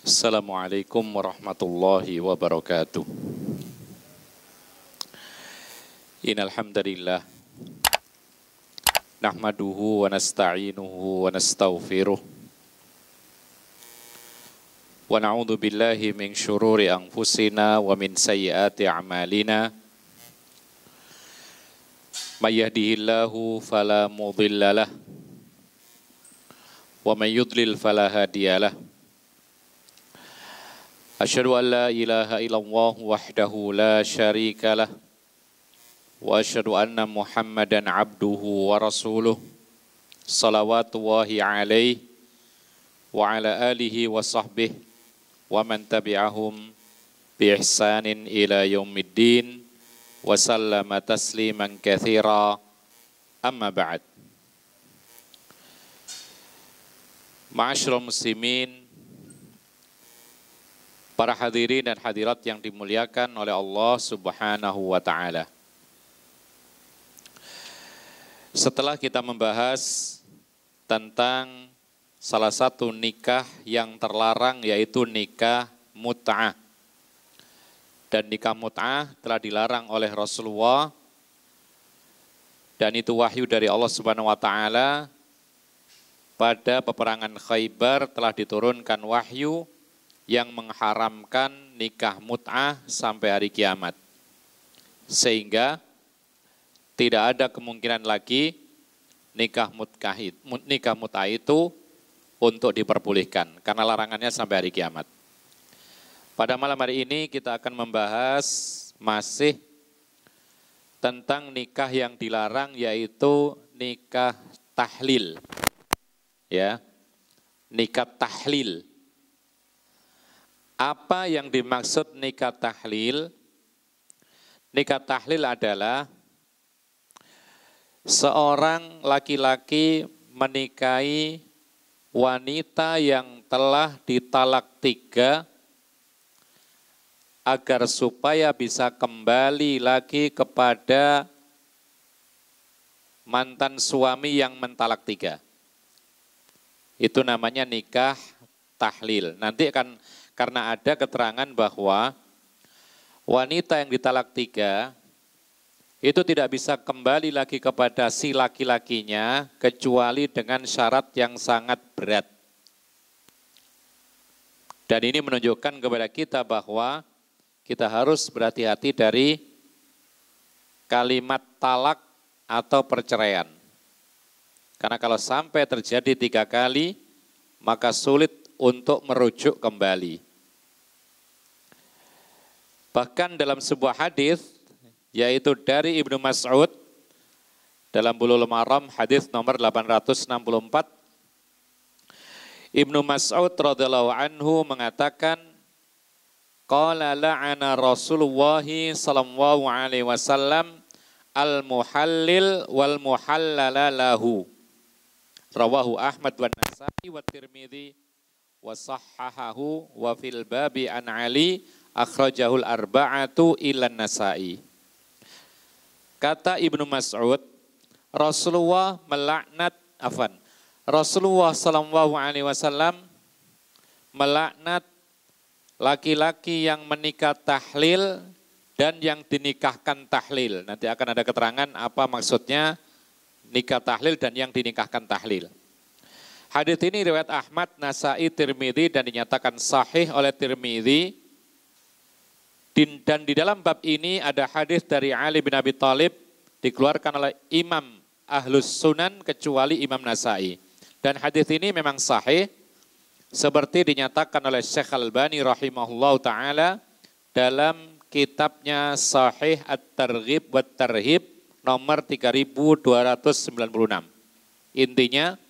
Assalamualaikum warahmatullahi wabarakatuh. Innal hamdalillah nahmaduhu wa nasta'inuhu wa nastaghfiruh wa na'udzu billahi min syururi anfusina wa min sayyiati a'malina. May yahdihillahu fala mudhillalah wa may yudlil fala hadiyalah. Asyhadu an la ilaha illallah wahdahu la syarika lah wa asyhadu anna Muhammadan abduhu wa rasuluh salawatullahi alaihi wa ala alihi wa sahbihi wa man tabi'ahum bi ihsanin ila yaumiddin wa sallama tasliman katsira amma ba'd. Ma'asyiral muslimin, para hadirin dan hadirat yang dimuliakan oleh Allah Subhanahu wa ta'ala. Setelah kita membahas tentang salah satu nikah yang terlarang, yaitu nikah mut'ah. Dan nikah mut'ah telah dilarang oleh Rasulullah, dan itu wahyu dari Allah Subhanahu wa ta'ala. Pada peperangan Khaybar telah diturunkan wahyu yang mengharamkan nikah mut'ah sampai hari kiamat. Sehingga tidak ada kemungkinan lagi nikah mut'ah itu untuk diperbolehkan, karena larangannya sampai hari kiamat. Pada malam hari ini kita akan membahas masih tentang nikah yang dilarang, yaitu nikah tahlil. Ya, nikah tahlil. Apa yang dimaksud nikah tahlil? Nikah tahlil adalah seorang laki-laki menikahi wanita yang telah ditalak 3 agar supaya bisa kembali lagi kepada mantan suami yang mentalak 3. Itu namanya nikah tahlil. Nanti akan, karena ada keterangan bahwa wanita yang ditalak 3 itu tidak bisa kembali lagi kepada si laki-lakinya kecuali dengan syarat yang sangat berat. Dan ini menunjukkan kepada kita bahwa kita harus berhati-hati dari kalimat talak atau perceraian. Karena kalau sampai terjadi 3 kali, maka sulit untuk merujuk kembali. Bahkan dalam sebuah hadis, yaitu dari Ibnu Mas'ud dalam Bulughul Maram, hadis nomor 864, Ibnu Mas'ud radhiyallahu anhu mengatakan, qala la'ana Rasulullah sallallahu alaihi wasallam al-muhallil wal muhallala lahu. Rawahu Ahmad wa Nasa'i wa Tirmidzi wa sahhahahu wa fil babi an Ali akhrajahul arba'atu ilan Nasa'i. Kata Ibnu Mas'ud, Rasulullah sallallahu alaihi wasallam melaknat laki-laki yang menikah tahlil dan yang dinikahkan tahlil. Nanti akan ada keterangan apa maksudnya nikah tahlil dan yang dinikahkan tahlil. Hadis ini riwayat Ahmad, Nasa'i, Tirmidzi dan dinyatakan sahih oleh Tirmidzi. Dan di dalam bab ini ada hadis dari Ali bin Abi Thalib dikeluarkan oleh Imam Ahlus Sunan kecuali Imam Nasa'i. Dan hadis ini memang sahih seperti dinyatakan oleh Syekh Al-Albani rahimahullahu taala dalam kitabnya Sahih At-Targhib wa Tarhib nomor 3296. Intinya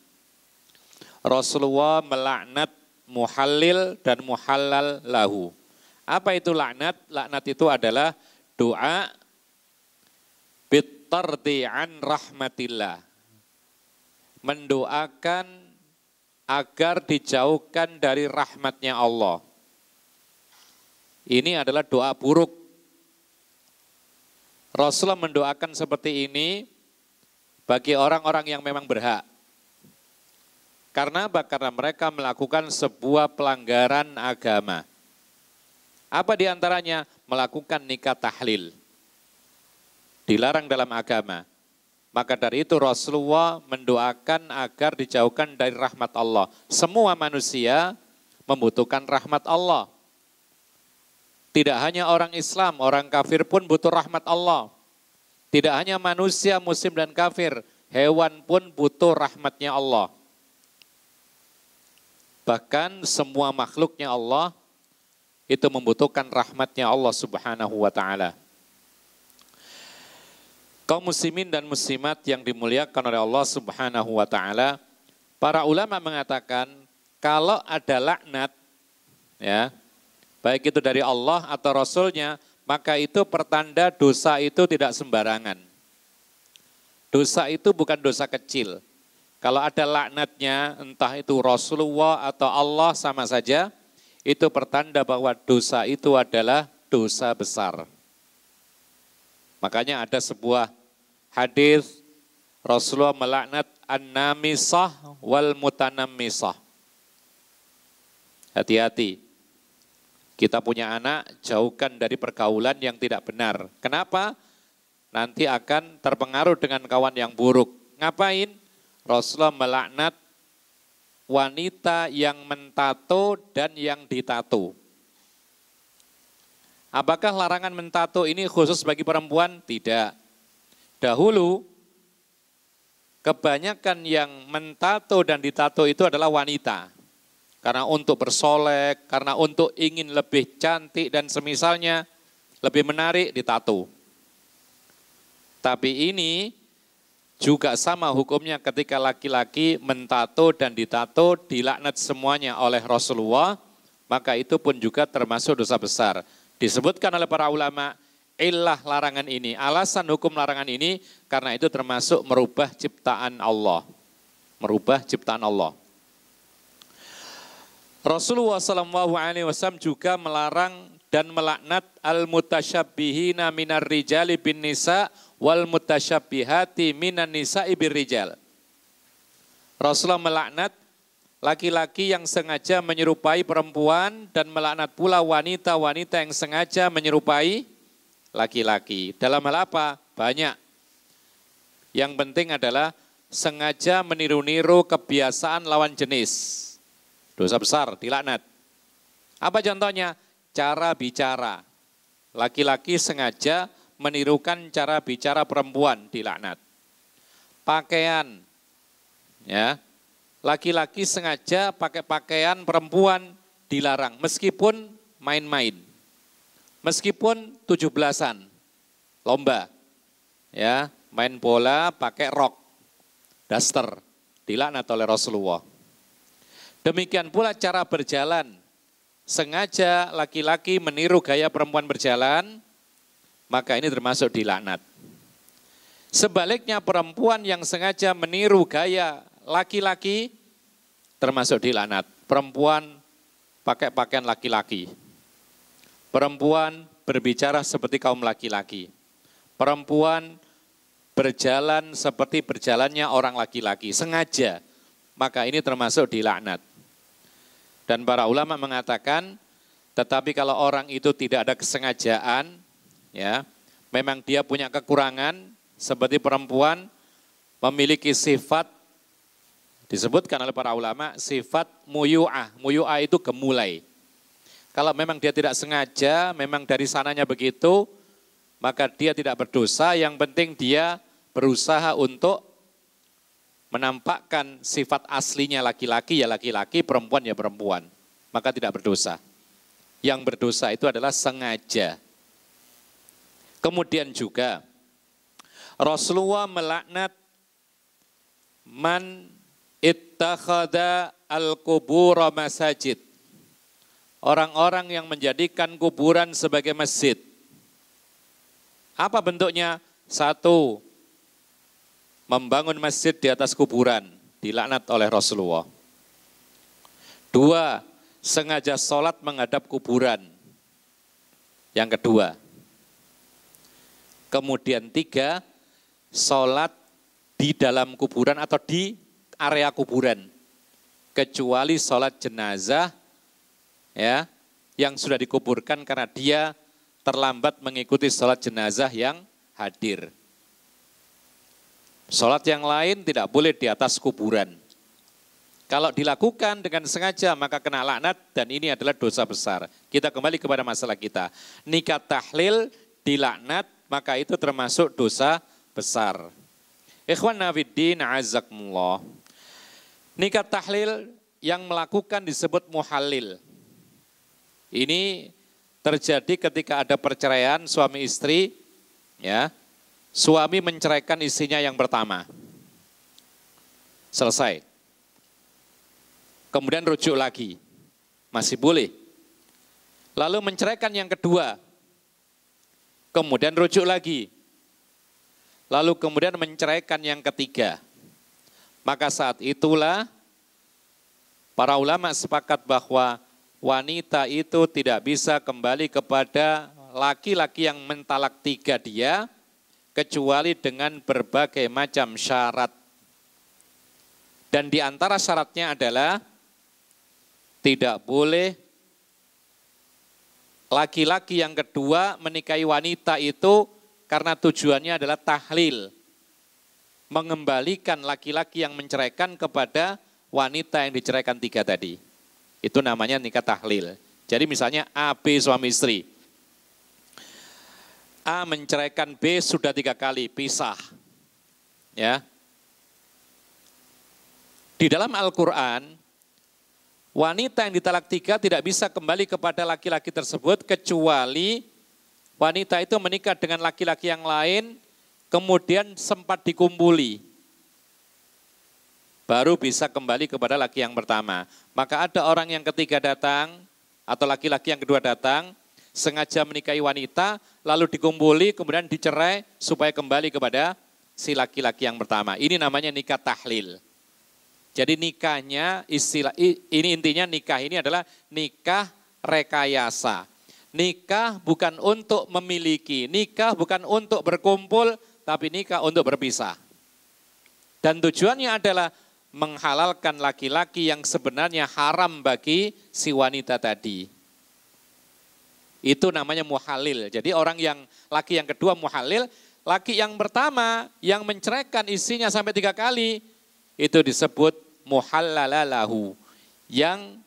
Rasulullah melaknat muhallil dan muhallal lahu. Apa itu laknat? Laknat itu adalah doa bitardi an rahmatillah. Mendoakan agar dijauhkan dari rahmatnya Allah. Ini adalah doa buruk. Rasulullah mendoakan seperti ini bagi orang-orang yang memang berhak. Karena apa? Karena mereka melakukan sebuah pelanggaran agama. Apa diantaranya? Melakukan nikah tahlil. Dilarang dalam agama. Maka dari itu Rasulullah mendoakan agar dijauhkan dari rahmat Allah. Semua manusia membutuhkan rahmat Allah. Tidak hanya orang Islam, orang kafir pun butuh rahmat Allah. Tidak hanya manusia, muslim dan kafir, hewan pun butuh rahmatnya Allah. Bahkan semua makhluknya Allah itu membutuhkan rahmatnya Allah Subhanahu wa ta'ala. Kaum muslimin dan muslimat yang dimuliakan oleh Allah Subhanahu wa ta'ala, para ulama mengatakan kalau ada laknat, ya, baik itu dari Allah atau Rasulnya, maka itu pertanda dosa itu tidak sembarangan. Dosa itu bukan dosa kecil. Kalau ada laknatnya, entah itu Rasulullah atau Allah sama saja, itu pertanda bahwa dosa itu adalah dosa besar. Makanya ada sebuah hadis Rasulullah melaknat an-namisah wal mutanammisah. Hati-hati. Kita punya anak, jauhkan dari pergaulan yang tidak benar. Kenapa? Nanti akan terpengaruh dengan kawan yang buruk. Ngapain? Rasulullah melaknat wanita yang mentato dan yang ditato. Apakah larangan mentato ini khusus bagi perempuan? Tidak. Dahulu, kebanyakan yang mentato dan ditato itu adalah wanita. Karena untuk bersolek, karena untuk ingin lebih cantik dan semisalnya, lebih menarik, ditato. Tapi ini juga sama hukumnya ketika laki-laki mentato dan ditato dilaknat semuanya oleh Rasulullah, maka itu pun juga termasuk dosa besar. Disebutkan oleh para ulama, illah larangan ini, alasan hukum larangan ini, karena itu termasuk merubah ciptaan Allah. Merubah ciptaan Allah. Rasulullah SAW juga melarang dan melaknat al-mutasyabbihina minar rijali bin nisa wal mutasyabbihati minan nisa'i bir rijal. Rasulullah melaknat laki-laki yang sengaja menyerupai perempuan dan melaknat pula wanita-wanita yang sengaja menyerupai laki-laki. Dalam hal apa? Banyak. Yang penting adalah sengaja meniru-niru kebiasaan lawan jenis. Dosa besar, dilaknat. Apa contohnya? Cara bicara. Laki-laki sengaja menirukan cara bicara perempuan, dilaknat. Pakaian. Ya. Laki-laki sengaja pakai pakaian perempuan, dilarang. Meskipun main-main. Meskipun 17-an, lomba. Ya, main bola pakai rok, daster, dilaknat oleh Rasulullah. Demikian pula cara berjalan. Sengaja laki-laki meniru gaya perempuan berjalan, maka ini termasuk dilaknat. Sebaliknya perempuan yang sengaja meniru gaya laki-laki, termasuk dilaknat. Perempuan pakai pakaian laki-laki. Perempuan berbicara seperti kaum laki-laki. Perempuan berjalan seperti berjalannya orang laki-laki, sengaja. Maka ini termasuk dilaknat. Dan para ulama mengatakan, tetapi kalau orang itu tidak ada kesengajaan, ya, memang dia punya kekurangan, seperti perempuan memiliki sifat, disebutkan oleh para ulama, sifat muyu'ah. Muyu'ah itu gemulai. Kalau memang dia tidak sengaja, memang dari sananya begitu, maka dia tidak berdosa, yang penting dia berusaha untuk menampakkan sifat aslinya laki-laki ya laki-laki, perempuan ya perempuan, maka tidak berdosa. Yang berdosa itu adalah sengaja. Kemudian juga Rasulullah melaknat man ittakhadha al-qubura masajid. Orang-orang yang menjadikan kuburan sebagai masjid. Apa bentuknya? Satu, membangun masjid di atas kuburan, dilaknat oleh Rasulullah. Dua, sengaja sholat menghadap kuburan. Yang kedua. Kemudian tiga, sholat di dalam kuburan atau di area kuburan. kecuali sholat jenazah ya yang sudah dikuburkan karena dia terlambat mengikuti sholat jenazah yang hadir. Sholat yang lain tidak boleh di atas kuburan. Kalau dilakukan dengan sengaja maka kena laknat dan ini adalah dosa besar. Kita kembali kepada masalah kita. Nikah tahlil dilaknat maka itu termasuk dosa besar. Ikhwan nafiddin azakumullah. Nikah tahlil yang melakukan disebut muhallil. Ini terjadi ketika ada perceraian suami istri, ya. Suami menceraikan istrinya yang pertama. Selesai. Kemudian rujuk lagi. Masih boleh. Lalu menceraikan yang kedua. Kemudian rujuk lagi. Lalu kemudian menceraikan yang ketiga. Maka saat itulah para ulama sepakat bahwa wanita itu tidak bisa kembali kepada laki-laki yang mentalak tiga dia, kecuali dengan berbagai macam syarat. Dan di antara syaratnya adalah tidak boleh laki-laki yang kedua menikahi wanita itu karena tujuannya adalah tahlil. Mengembalikan laki-laki yang menceraikan kepada wanita yang diceraikan tiga tadi. Itu namanya nikah tahlil. Jadi misalnya A, B suami istri. A menceraikan B sudah 3 kali, pisah. Ya. Di dalam Al-Quran, wanita yang ditalak 3 tidak bisa kembali kepada laki-laki tersebut kecuali wanita itu menikah dengan laki-laki yang lain, kemudian sempat dikumpuli. Baru bisa kembali kepada laki yang pertama. Maka ada orang yang ketiga datang, atau laki-laki yang kedua datang, sengaja menikahi wanita, lalu dikumpuli, kemudian dicerai supaya kembali kepada si laki-laki yang pertama. Ini namanya nikah tahlil. Jadi nikahnya, ini intinya nikah ini adalah nikah rekayasa. Nikah bukan untuk memiliki, nikah bukan untuk berkumpul, tapi nikah untuk berpisah. Dan tujuannya adalah menghalalkan laki-laki yang sebenarnya haram bagi si wanita tadi. Itu namanya muhalil. Jadi orang yang laki yang kedua muhalil, laki yang pertama yang menceraikan istrinya sampai 3 kali, itu disebut muhallalalahu, yang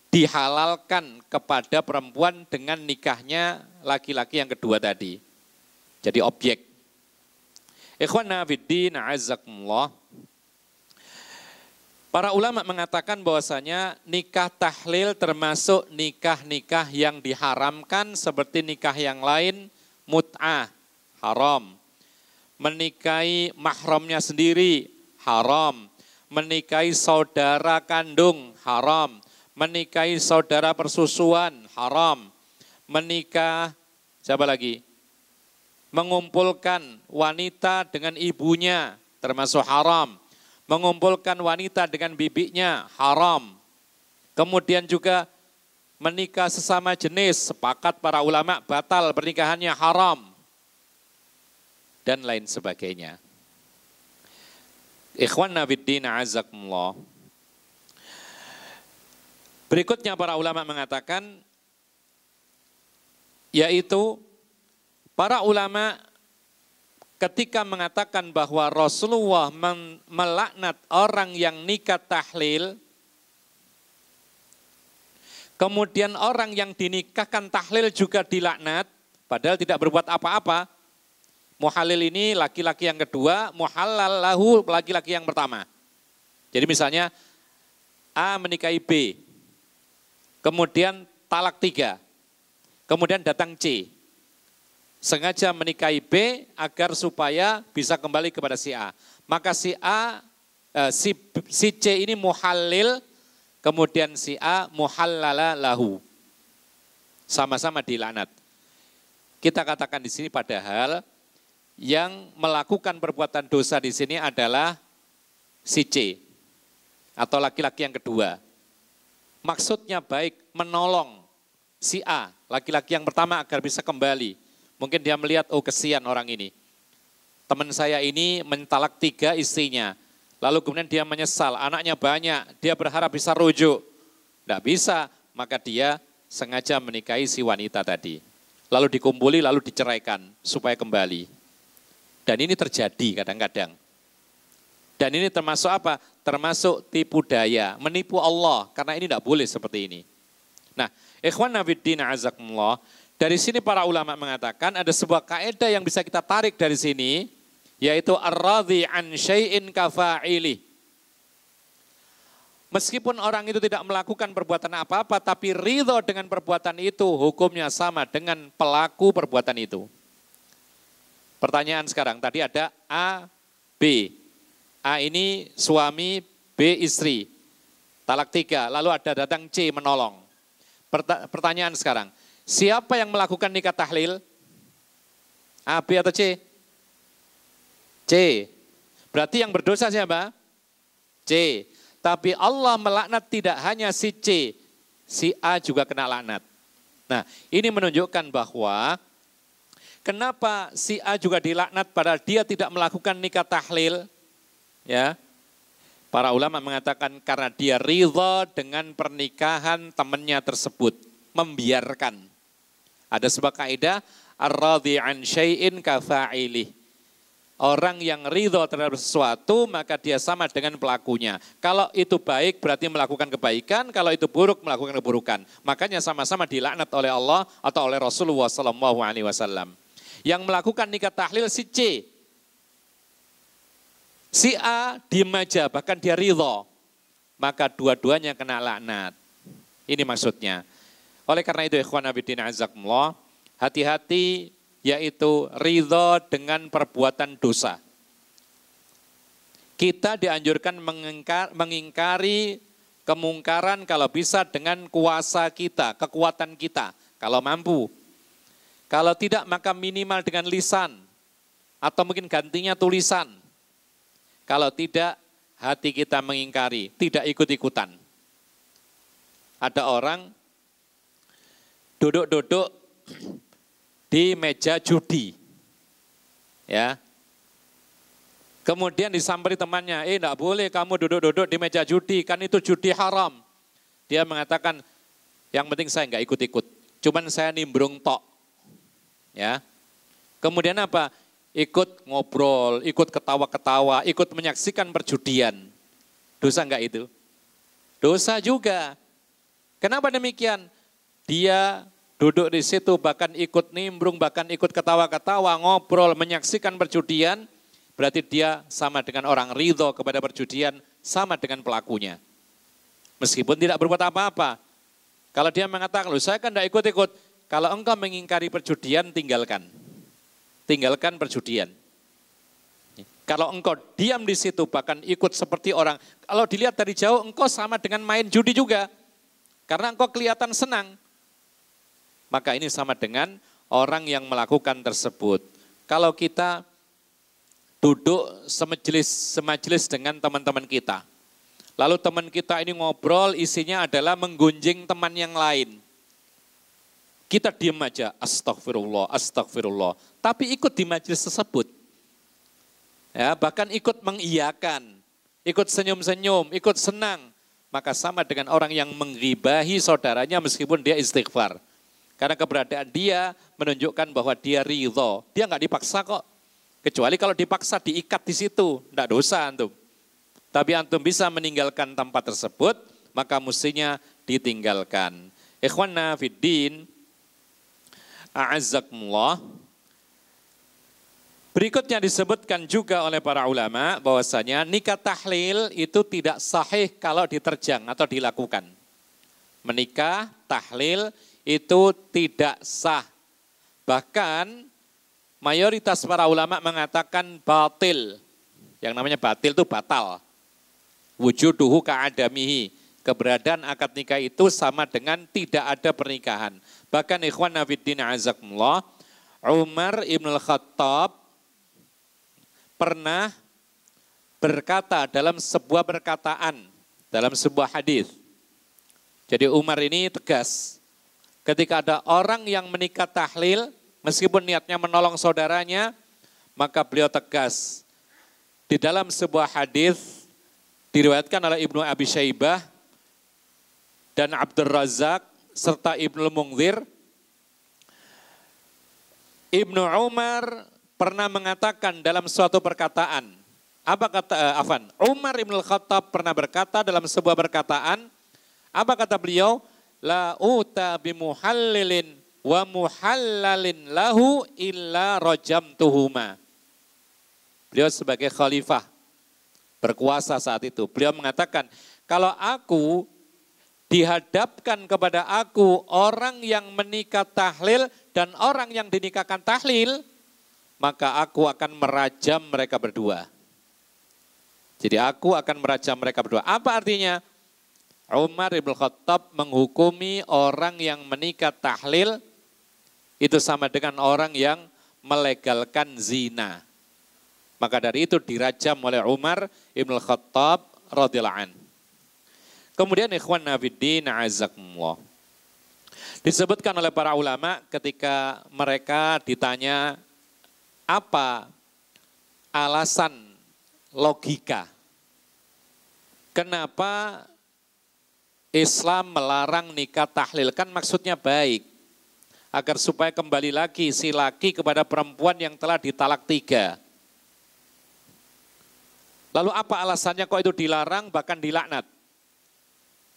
dihalalkan kepada perempuan dengan nikahnya laki-laki yang kedua tadi. Jadi objek. Ikhwana fiddin azakumullah. Para ulama mengatakan bahwasanya nikah tahlil termasuk nikah-nikah yang diharamkan seperti nikah yang lain, mut'ah, haram. Menikahi mahramnya sendiri, haram. Menikahi saudara kandung, haram. Menikahi saudara persusuan, haram. Menikah, siapa lagi? Mengumpulkan wanita dengan ibunya, termasuk haram. Mengumpulkan wanita dengan bibinya, haram. Kemudian juga menikah sesama jenis, sepakat para ulama batal pernikahannya, haram. Dan lain sebagainya. Ikhwanna fiddin azakumullah. Berikutnya para ulama mengatakan, yaitu para ulama ketika mengatakan bahwa Rasulullah melaknat orang yang nikah tahlil, kemudian orang yang dinikahkan tahlil juga dilaknat, padahal tidak berbuat apa-apa. Muhalil ini laki-laki yang kedua, muhallal lahu laki-laki yang pertama. Jadi misalnya A menikahi B, kemudian talak 3, kemudian datang C. Sengaja menikahi B agar supaya bisa kembali kepada si A. Maka si C ini muhallil, kemudian si A muhallala lahu. Sama-sama dilaknat. Kita katakan di sini padahal yang melakukan perbuatan dosa di sini adalah si C atau laki-laki yang kedua. Maksudnya baik, menolong si A, laki-laki yang pertama agar bisa kembali. Mungkin dia melihat, oh kesian orang ini. Teman saya ini mentalak 3 istrinya. Lalu kemudian dia menyesal, anaknya banyak, dia berharap bisa rujuk. Tidak bisa, maka dia sengaja menikahi si wanita tadi. Lalu dikumpuli, lalu diceraikan supaya kembali. Dan ini terjadi kadang-kadang. Dan ini termasuk apa? Termasuk tipu daya, menipu Allah. Karena ini tidak boleh seperti ini. Nah, ikhwan nafiddin azakumullah, dari sini para ulama mengatakan ada sebuah kaidah yang bisa kita tarik dari sini, yaitu ar-radhi an syai'in kafa'ili. Meskipun orang itu tidak melakukan perbuatan apa-apa, tapi ridho dengan perbuatan itu, hukumnya sama dengan pelaku perbuatan itu. Pertanyaan sekarang, tadi ada A, B. A ini suami, B istri. Talak 3, lalu ada datang C menolong. Pertanyaan sekarang, siapa yang melakukan nikah tahlil? A, B atau C? C. Berarti yang berdosa siapa? C. Tapi Allah melaknat tidak hanya si C, si A juga kena laknat. Nah, ini menunjukkan bahwa kenapa si A juga dilaknat padahal dia tidak melakukan nikah tahlil? Ya, para ulama mengatakan karena dia ridha dengan pernikahan temannya tersebut, membiarkan. Ada sebuah kaidah ar-radhi an syai'in kafa'ilih. Orang yang ridho terhadap sesuatu maka dia sama dengan pelakunya. Kalau itu baik berarti melakukan kebaikan, kalau itu buruk melakukan keburukan. Makanya sama-sama dilaknat oleh Allah atau oleh Rasulullah SAW. Yang melakukan nikah tahlil si C. Si A diem aja, bahkan dia ridho. Maka dua-duanya kena laknat. Ini maksudnya. Oleh karena itu ikhwan abidin azakumullah, hati-hati yaitu ridho dengan perbuatan dosa. Kita dianjurkan mengingkari kemungkaran kalau bisa dengan kuasa kita, kekuatan kita, kalau mampu. Kalau tidak maka minimal dengan lisan, atau mungkin gantinya tulisan. Kalau tidak, hati kita mengingkari, tidak ikut-ikutan. Ada orang duduk-duduk di meja judi, ya. Kemudian disamperi temannya, enggak boleh kamu duduk-duduk di meja judi, kan itu judi haram. Dia mengatakan, yang penting saya enggak ikut-ikut, cuman saya nimbrung tok, ya. Kemudian apa? Ikut ngobrol, ikut ketawa-ketawa, ikut menyaksikan perjudian. Dosa enggak itu? Dosa juga. Kenapa demikian? Dia duduk di situ, bahkan ikut nimbrung, bahkan ikut ketawa-ketawa, ngobrol, menyaksikan perjudian, berarti dia sama dengan orang ridho kepada perjudian, sama dengan pelakunya. Meskipun tidak berbuat apa-apa. Kalau dia mengatakan, loh saya kan tidak ikut-ikut, kalau engkau mengingkari perjudian, tinggalkan. Tinggalkan perjudian. Kalau engkau diam di situ, bahkan ikut seperti orang, kalau dilihat dari jauh, engkau sama dengan main judi juga. Karena engkau kelihatan senang. Maka ini sama dengan orang yang melakukan tersebut. Kalau kita duduk semajelis dengan teman-teman kita. Lalu teman kita ini ngobrol, isinya adalah menggunjing teman yang lain. Kita diam aja, astagfirullah, astagfirullah. Tapi ikut di majelis tersebut. Ya, bahkan ikut mengiyakan, ikut senyum-senyum, ikut senang. Maka sama dengan orang yang menggibahi saudaranya meskipun dia istighfar. Karena keberadaan dia menunjukkan bahwa dia ridho. Dia nggak dipaksa kok. Kecuali kalau dipaksa diikat di situ, enggak dosa antum. Tapi antum bisa meninggalkan tempat tersebut, maka mestinya ditinggalkan. Ikhwanna fiddin, a'azzakumullah. Berikutnya disebutkan juga oleh para ulama bahwasanya nikah tahlil itu tidak sahih kalau diterjang atau dilakukan. Menikah tahlil itu tidak sah. Bahkan mayoritas para ulama mengatakan batil. Yang namanya batil itu batal. Wujuduhu ka'adamihi. Keberadaan akad nikah itu sama dengan tidak ada pernikahan. Bahkan ikhwan nafiddin azakumullah, Umar ibn al-Khattab pernah berkata dalam sebuah perkataan, dalam sebuah hadis. Jadi Umar ini tegas. Ketika ada orang yang menikah tahlil, meskipun niatnya menolong saudaranya, maka beliau tegas. Di dalam sebuah hadis Diriwayatkan oleh Ibnu Abi Syaibah dan Abdur Razak serta Ibnu Munzir, Ibnu Umar pernah mengatakan dalam suatu perkataan, Umar Ibn Khattab pernah berkata dalam sebuah perkataan, apa kata beliau? La uta bimuhallilin wa muhallalin lahu illa rajamtuhuma. Beliau sebagai khalifah berkuasa saat itu. Beliau mengatakan, kalau aku dihadapkan kepada aku orang yang menikah tahlil dan orang yang dinikahkan tahlil, maka aku akan merajam mereka berdua. Jadi aku akan merajam mereka berdua. Apa artinya? Umar Ibn Khattab menghukumi orang yang menikah tahlil itu sama dengan orang yang melegalkan zina. Maka dari itu dirajam oleh Umar Ibn Khattab radhiyallahu anhu. Kemudian ikhwan nafiddin azakumullah. Disebutkan oleh para ulama ketika mereka ditanya apa alasan logika kenapa Islam melarang nikah tahlil, kan maksudnya baik agar supaya kembali lagi si laki kepada perempuan yang telah ditalak 3. Lalu apa alasannya kok itu dilarang bahkan dilaknat?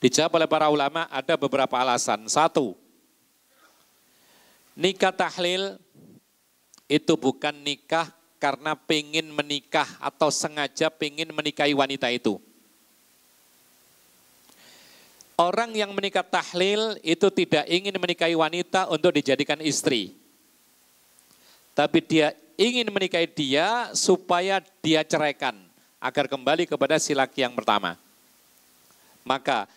Dijawab oleh para ulama ada beberapa alasan. 1, nikah tahlil itu bukan nikah karena pengen menikah atau sengaja pengen menikahi wanita itu. Orang yang menikah tahlil itu tidak ingin menikahi wanita untuk dijadikan istri. Tapi dia ingin menikahi dia supaya dia ceraikan agar kembali kepada si laki yang pertama. Maka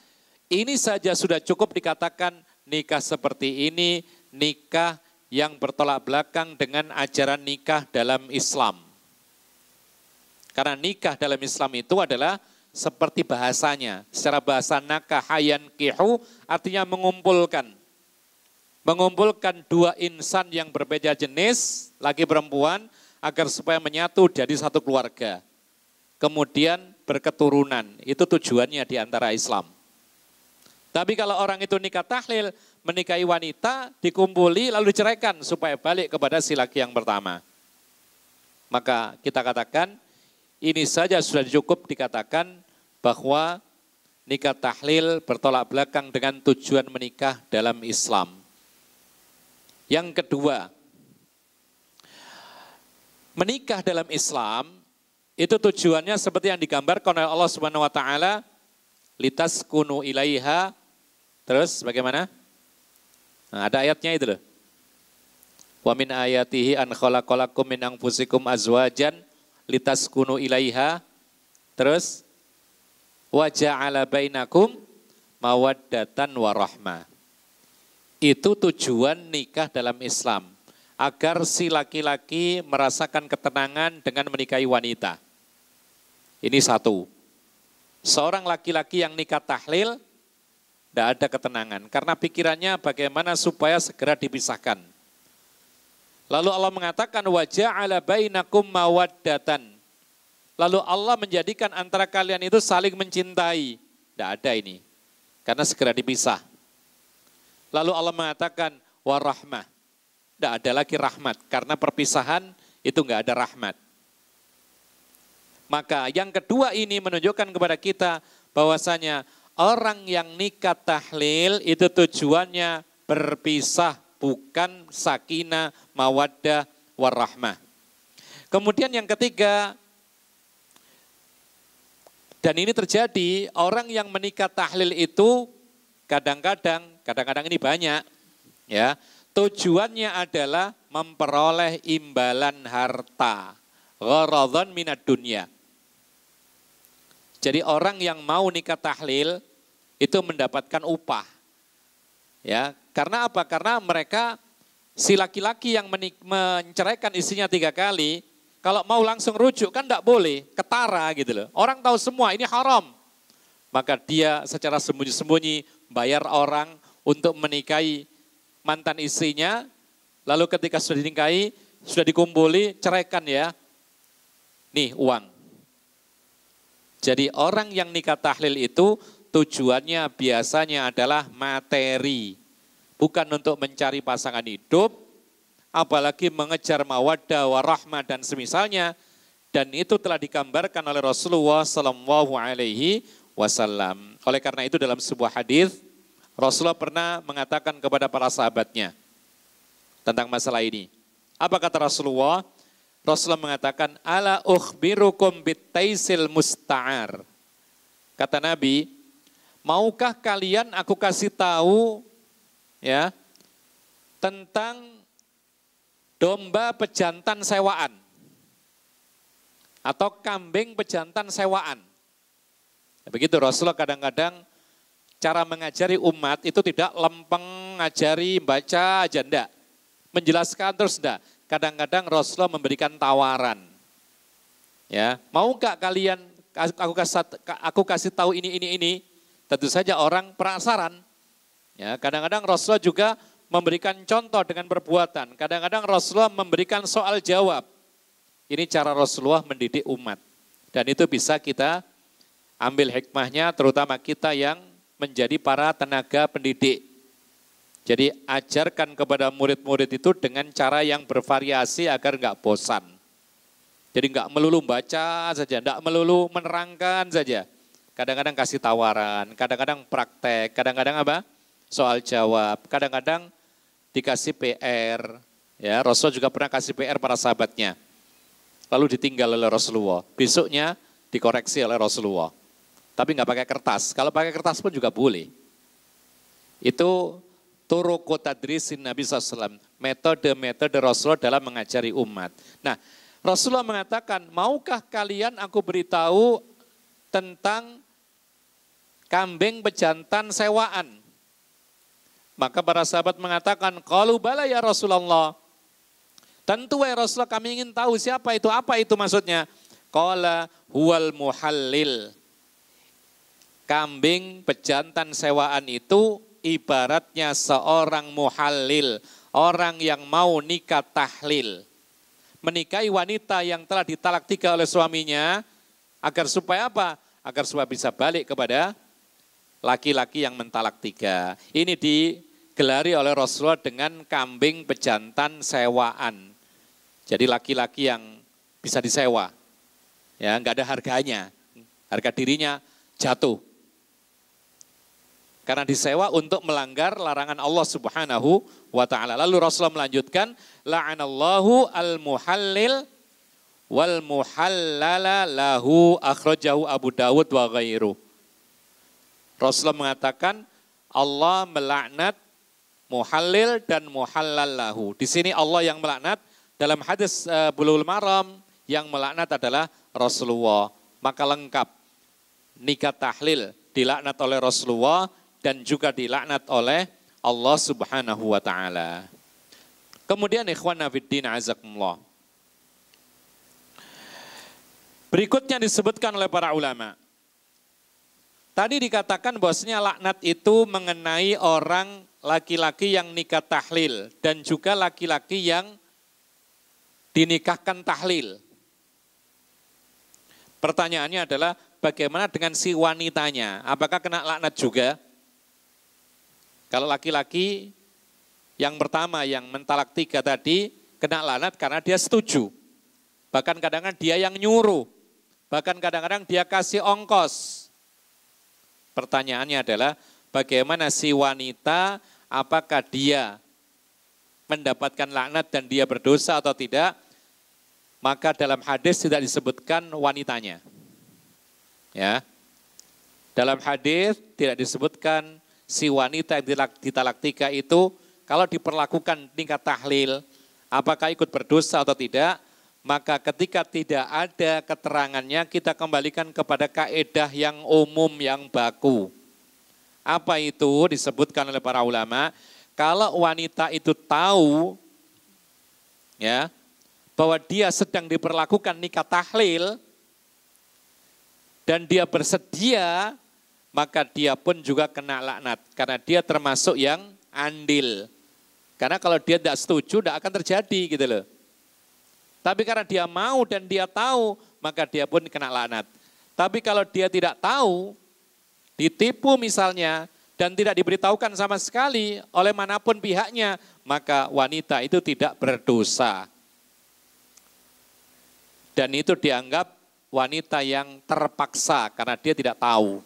ini saja sudah cukup dikatakan nikah seperti ini, nikah yang bertolak belakang dengan ajaran nikah dalam Islam. Karena nikah dalam Islam itu adalah seperti bahasanya. Secara bahasa nakahayan kihu artinya mengumpulkan. Mengumpulkan 2 insan yang berbeda jenis, laki perempuan, agar supaya menyatu jadi satu keluarga. Kemudian berketurunan, itu tujuannya di antara Islam. Tapi kalau orang itu nikah tahlil, menikahi wanita, dikumpuli lalu diceraikan supaya balik kepada si laki yang pertama. Maka kita katakan, ini saja sudah cukup dikatakan bahwa nikah tahlil bertolak belakang dengan tujuan menikah dalam Islam. Yang kedua, menikah dalam Islam itu tujuannya seperti yang digambarkan oleh Allah Subhanahu wa taala, litaskunu ilaiha. Terus bagaimana? Nah, ada ayatnya itu loh. Wa min ayatihi an khalaqalakum min anfusikum azwajan litaskunu ilaiha. Terus wa ja'ala bainakum mawaddatan wa rahmah. Itu tujuan nikah dalam Islam, agar si laki-laki merasakan ketenangan dengan menikahi wanita. Ini 1. Seorang laki-laki yang nikah tahlil tidak ada ketenangan, karena pikirannya bagaimana supaya segera dipisahkan. Lalu Allah mengatakan, wa ja'ala bainakum mawaddatan. Lalu Allah menjadikan antara kalian itu saling mencintai. Tidak ada ini, karena segera dipisah. Lalu Allah mengatakan, wa rahmah. Tidak ada lagi rahmat, karena perpisahan itu enggak ada rahmat. Maka yang kedua ini menunjukkan kepada kita bahwasanya orang yang nikah tahlil itu tujuannya berpisah, bukan sakinah, mawaddah, warahmah. Kemudian yang ketiga, dan ini terjadi, orang yang menikah tahlil itu kadang-kadang ini banyak, ya, tujuannya adalah memperoleh imbalan harta, gharadhan minad dunya. Jadi orang yang mau nikah tahlil itu mendapatkan upah. Ya, karena apa? Karena mereka si laki-laki yang menceraikan istrinya 3 kali, kalau mau langsung rujuk kan tidak boleh, ketara gitu loh. Orang tahu semua ini haram. Maka dia secara sembunyi-sembunyi bayar orang untuk menikahi mantan istrinya, lalu ketika sudah dinikahi, sudah dikumpuli, ceraikan ya. Nih uang. Jadi orang yang nikah tahlil itu tujuannya biasanya adalah materi. Bukan untuk mencari pasangan hidup, apalagi mengejar mawaddah warahmah dan semisalnya. Dan itu telah digambarkan oleh Rasulullah Sallallahu Alaihi Wasallam. Oleh karena itu dalam sebuah hadis Rasulullah pernah mengatakan kepada para sahabatnya tentang masalah ini. Apa kata Rasulullah? Rasulullah mengatakan, ala ukhbirukum bitaisil musta'ar. Kata Nabi, maukah kalian aku kasih tahu ya tentang domba pejantan sewaan atau kambing pejantan sewaan? Ya, begitu Rasulullah kadang-kadang cara mengajari umat itu tidak lempeng, ngajari, baca aja enggak. Menjelaskan terus enggak. Kadang-kadang Rasulullah memberikan tawaran. Ya, mau enggak kalian aku kasih tahu ini? Tentu saja orang penasaran. Ya, kadang-kadang Rasulullah juga memberikan contoh dengan perbuatan. Kadang-kadang Rasulullah memberikan soal jawab. Ini cara Rasulullah mendidik umat. Dan itu bisa kita ambil hikmahnya, terutama kita yang menjadi para tenaga pendidik. Jadi ajarkan kepada murid-murid itu dengan cara yang bervariasi agar enggak bosan. Jadi enggak melulu baca saja, enggak melulu menerangkan saja. Kadang-kadang kasih tawaran, kadang-kadang praktek, kadang-kadang apa? Soal jawab, kadang-kadang dikasih PR. Ya, Rasul juga pernah kasih PR para sahabatnya. Lalu ditinggal oleh Rasulullah. Besoknya dikoreksi oleh Rasulullah. Tapi nggak pakai kertas. Kalau pakai kertas pun juga boleh. Itu turuqu tadrisin Nabi SAW. Metode-metode Rasulullah dalam mengajari umat. Nah, Rasulullah mengatakan, maukah kalian aku beritahu tentang kambing pejantan sewaan? Maka para sahabat mengatakan, qalu bala ya Rasulullah. Tentu ya Rasulullah, kami ingin tahu siapa itu, apa itu maksudnya. Qala huwal muhallil. Kambing pejantan sewaan itu ibaratnya seorang muhallil, orang yang mau nikah tahlil. Menikahi wanita yang telah ditalak 3 oleh suaminya, agar supaya apa? Agar supaya bisa balik kepada laki-laki yang mentalak 3. Ini digelari oleh Rasulullah dengan kambing pejantan sewaan. Jadi laki-laki yang bisa disewa, ya nggak ada harganya, harga dirinya jatuh. Karena disewa untuk melanggar larangan Allah Subhanahu wa Ta'ala. Lalu Rasulullah melanjutkan, la'anallahu al-muhallil wal muhallala lahu akhrajahu Abu Dawud wa ghairu. Rasulullah mengatakan Allah melaknat muhallil dan muhallal lahu. Di sini Allah yang melaknat, dalam hadis Bulughul Maram yang melaknat adalah Rasulullah. Maka lengkap, nikah tahlil dilaknat oleh Rasulullah dan juga dilaknat oleh Allah Subhanahu wa Ta'ala. Kemudian ikhwan fiddin azakumullah. Berikutnya disebutkan oleh para ulama. Tadi dikatakan bahwasanya laknat itu mengenai orang laki-laki yang nikah tahlil dan juga laki-laki yang dinikahkan tahlil. Pertanyaannya adalah bagaimana dengan si wanitanya? Apakah kena laknat juga? Kalau laki-laki yang pertama yang mentalak 3 tadi kena laknat karena dia setuju. Bahkan kadang-kadang dia yang nyuruh. Bahkan kadang-kadang dia kasih ongkos. Pertanyaannya adalah bagaimana si wanita, apakah dia mendapatkan laknat dan dia berdosa atau tidak? Maka dalam hadis tidak disebutkan wanitanya. Ya. Dalam hadis tidak disebutkan si wanita yang ditalak 3 itu kalau diperlakukan tingkat tahlil, apakah ikut berdosa atau tidak? Maka ketika tidak ada keterangannya, kita kembalikan kepada kaedah yang umum, yang baku. Apa itu? Disebutkan oleh para ulama, kalau wanita itu tahu ya bahwa dia sedang diperlakukan nikah tahlil dan dia bersedia, maka dia pun juga kena laknat karena dia termasuk yang andil. Karena kalau dia tidak setuju, tidak akan terjadi gitu loh. Tapi karena dia mau dan dia tahu, maka dia pun kena laknat. Tapi kalau dia tidak tahu, ditipu misalnya, dan tidak diberitahukan sama sekali oleh manapun pihaknya, maka wanita itu tidak berdosa. Dan itu dianggap wanita yang terpaksa karena dia tidak tahu.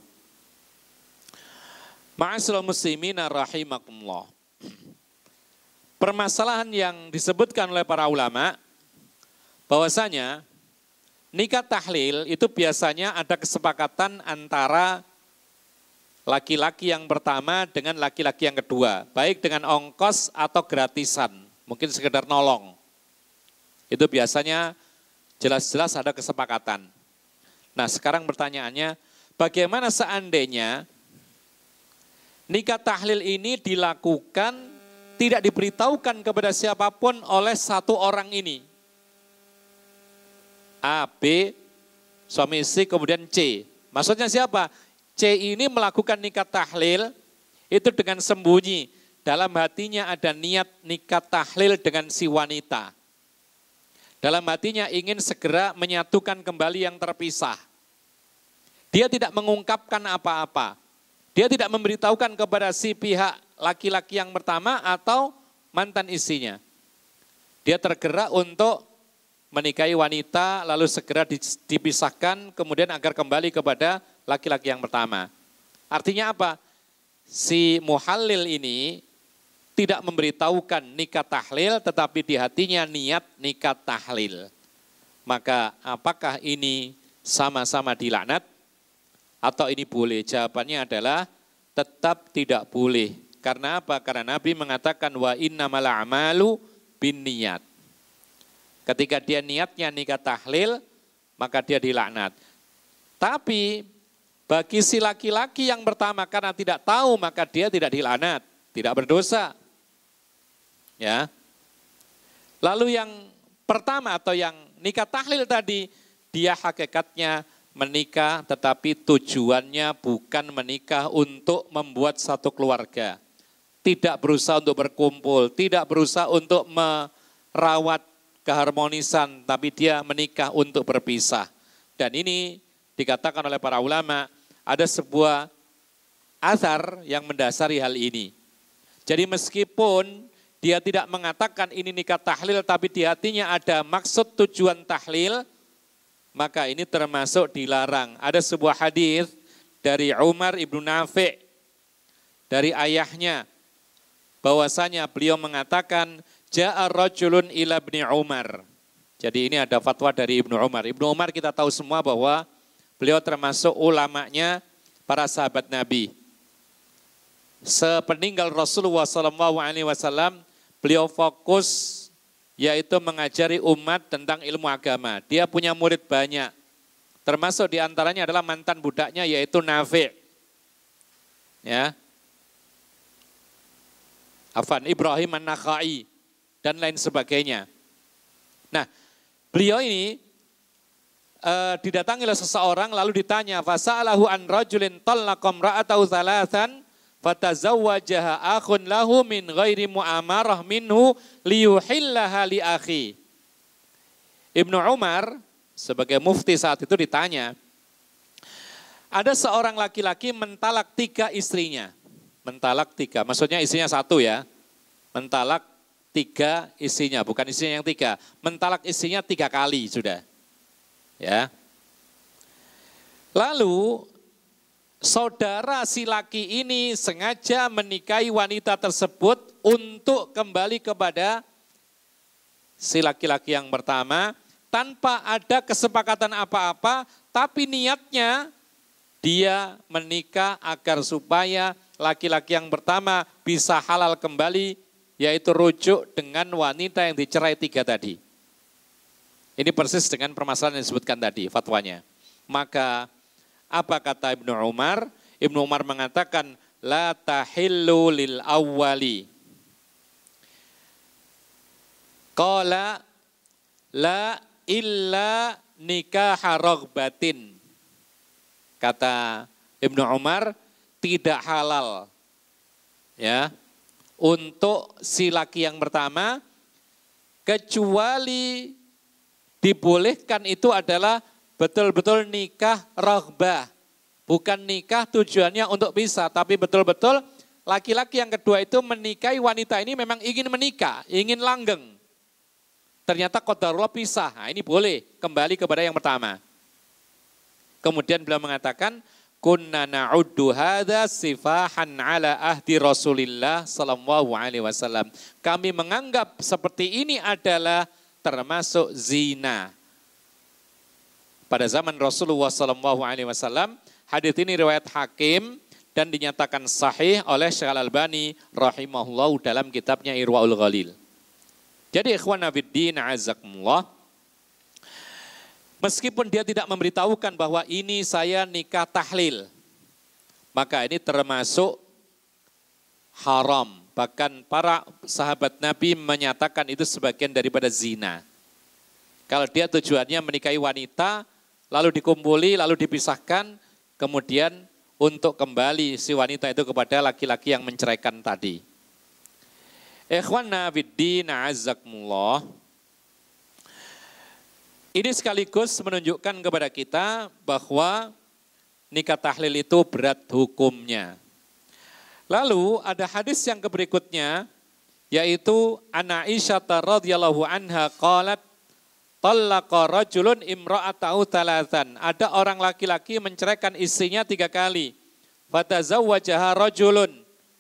Ma'asyiral muslimina rahimakumullah. Permasalahan yang disebutkan oleh para ulama, bahwasanya nikah tahlil itu biasanya ada kesepakatan antara laki-laki yang pertama dengan laki-laki yang kedua, baik dengan ongkos atau gratisan, mungkin sekedar nolong. Itu biasanya jelas-jelas ada kesepakatan. Nah, sekarang pertanyaannya, bagaimana seandainya nikah tahlil ini dilakukan tidak diberitahukan kepada siapapun oleh satu orang ini? A, B, suami istri, kemudian C. Maksudnya siapa? C ini melakukan nikah tahlil itu dengan sembunyi. Dalam hatinya ada niat nikah tahlil dengan si wanita. Dalam hatinya ingin segera menyatukan kembali yang terpisah. Dia tidak mengungkapkan apa-apa. Dia tidak memberitahukan kepada si pihak laki-laki yang pertama atau mantan istrinya. Dia tergerak untuk menikahi wanita lalu segera dipisahkan kemudian agar kembali kepada laki-laki yang pertama. Artinya apa? Si muhallil ini tidak memberitahukan nikah tahlil tetapi di hatinya niat nikah tahlil. Maka apakah ini sama-sama dilaknat atau ini boleh? Jawabannya adalah tetap tidak boleh. Karena apa? Karena Nabi mengatakan wa innamal a'malu binniyat. Ketika dia niatnya nikah tahlil, maka dia dilaknat. Tapi bagi si laki-laki yang pertama karena tidak tahu, maka dia tidak dilaknat, tidak berdosa. Ya. Lalu yang pertama atau yang nikah tahlil tadi, dia hakikatnya menikah tetapi tujuannya bukan menikah untuk membuat satu keluarga. Tidak berusaha untuk berkumpul, tidak berusaha untuk merawat keharmonisan, tapi dia menikah untuk berpisah. Dan ini dikatakan oleh para ulama, ada sebuah azhar yang mendasari hal ini. Jadi meskipun dia tidak mengatakan ini nikah tahlil, tapi di hatinya ada maksud tujuan tahlil, maka ini termasuk dilarang. Ada sebuah hadis dari Umar ibnu Nafi' dari ayahnya, bahwasanya beliau mengatakan, Ja'a rajulun ila ibni Umar. Jadi ini ada fatwa dari Ibnu Umar. Ibnu Umar kita tahu semua bahwa beliau termasuk ulamanya para sahabat Nabi. Sepeninggal Rasulullah SAW, beliau fokus yaitu mengajari umat tentang ilmu agama. Dia punya murid banyak. Termasuk diantaranya adalah mantan budaknya yaitu Nafi'. Ya. Ibrahim An-Nakhai. Dan lain sebagainya. Nah, beliau ini didatangi oleh seseorang lalu ditanya, fasa'alahu an rajulin tallaqa imra'atahu thalathan fatazawwajaha akhun lahu min ghairi mu'amarah minhu liyuhillaha li akhi. Ibnu Umar sebagai mufti saat itu ditanya, ada seorang laki-laki mentalak 3 istrinya. Mentalak 3, maksudnya istrinya 1 ya. Mentalak 3 istrinya, bukan istrinya yang 3. Mentalak istrinya 3 kali sudah. Ya. Lalu saudara si laki ini sengaja menikahi wanita tersebut untuk kembali kepada si laki-laki yang pertama tanpa ada kesepakatan apa-apa, tapi niatnya dia menikah agar supaya laki-laki yang pertama bisa halal kembali, yaitu rujuk dengan wanita yang dicerai 3 tadi. Ini persis dengan permasalahan yang disebutkan tadi, fatwanya. Maka apa kata Ibnu Umar? Ibnu Umar mengatakan, la tahillu lil awwali. Qala la illa nikaha raghbatin. Kata Ibnu Umar, tidak halal. Ya. Untuk si laki yang pertama, kecuali dibolehkan itu adalah betul-betul nikah raghbah. Bukan nikah tujuannya untuk pisah, tapi betul-betul laki-laki yang kedua itu menikahi wanita ini memang ingin menikah, ingin langgeng. Ternyata qadarullah pisah, nah ini boleh kembali kepada yang pertama. Kemudian beliau mengatakan, kunna na'uddu hadza sifahan ala ahdi Rasulillah sallallahu alaihi wasallam. Kami menganggap seperti ini adalah termasuk zina. Pada zaman Rasulullah sallallahu alaihi wasallam, hadits ini riwayat Hakim dan dinyatakan sahih oleh Syekh Al-Albani rahimahullah dalam kitabnya Irwaul Ghalil. Jadi ikhwana fiddin azakumullah, meskipun dia tidak memberitahukan bahwa ini saya nikah tahlil, maka ini termasuk haram. Bahkan para sahabat Nabi menyatakan itu sebagian daripada zina. Kalau dia tujuannya menikahi wanita, lalu dikumpuli, lalu dipisahkan, kemudian untuk kembali si wanita itu kepada laki-laki yang menceraikan tadi. Ikhwanna fiddin a'azzakumullah. Ini sekaligus menunjukkan kepada kita bahwa nikah tahlil itu berat hukumnya. Lalu ada hadis yang berikutnya, yaitu an Aisyah radhiyallahu anha qalat talaqa rajulun imra'atahu thalathan. Ada orang laki-laki menceraikan istrinya 3 kali. Fatazawwajaha rajulun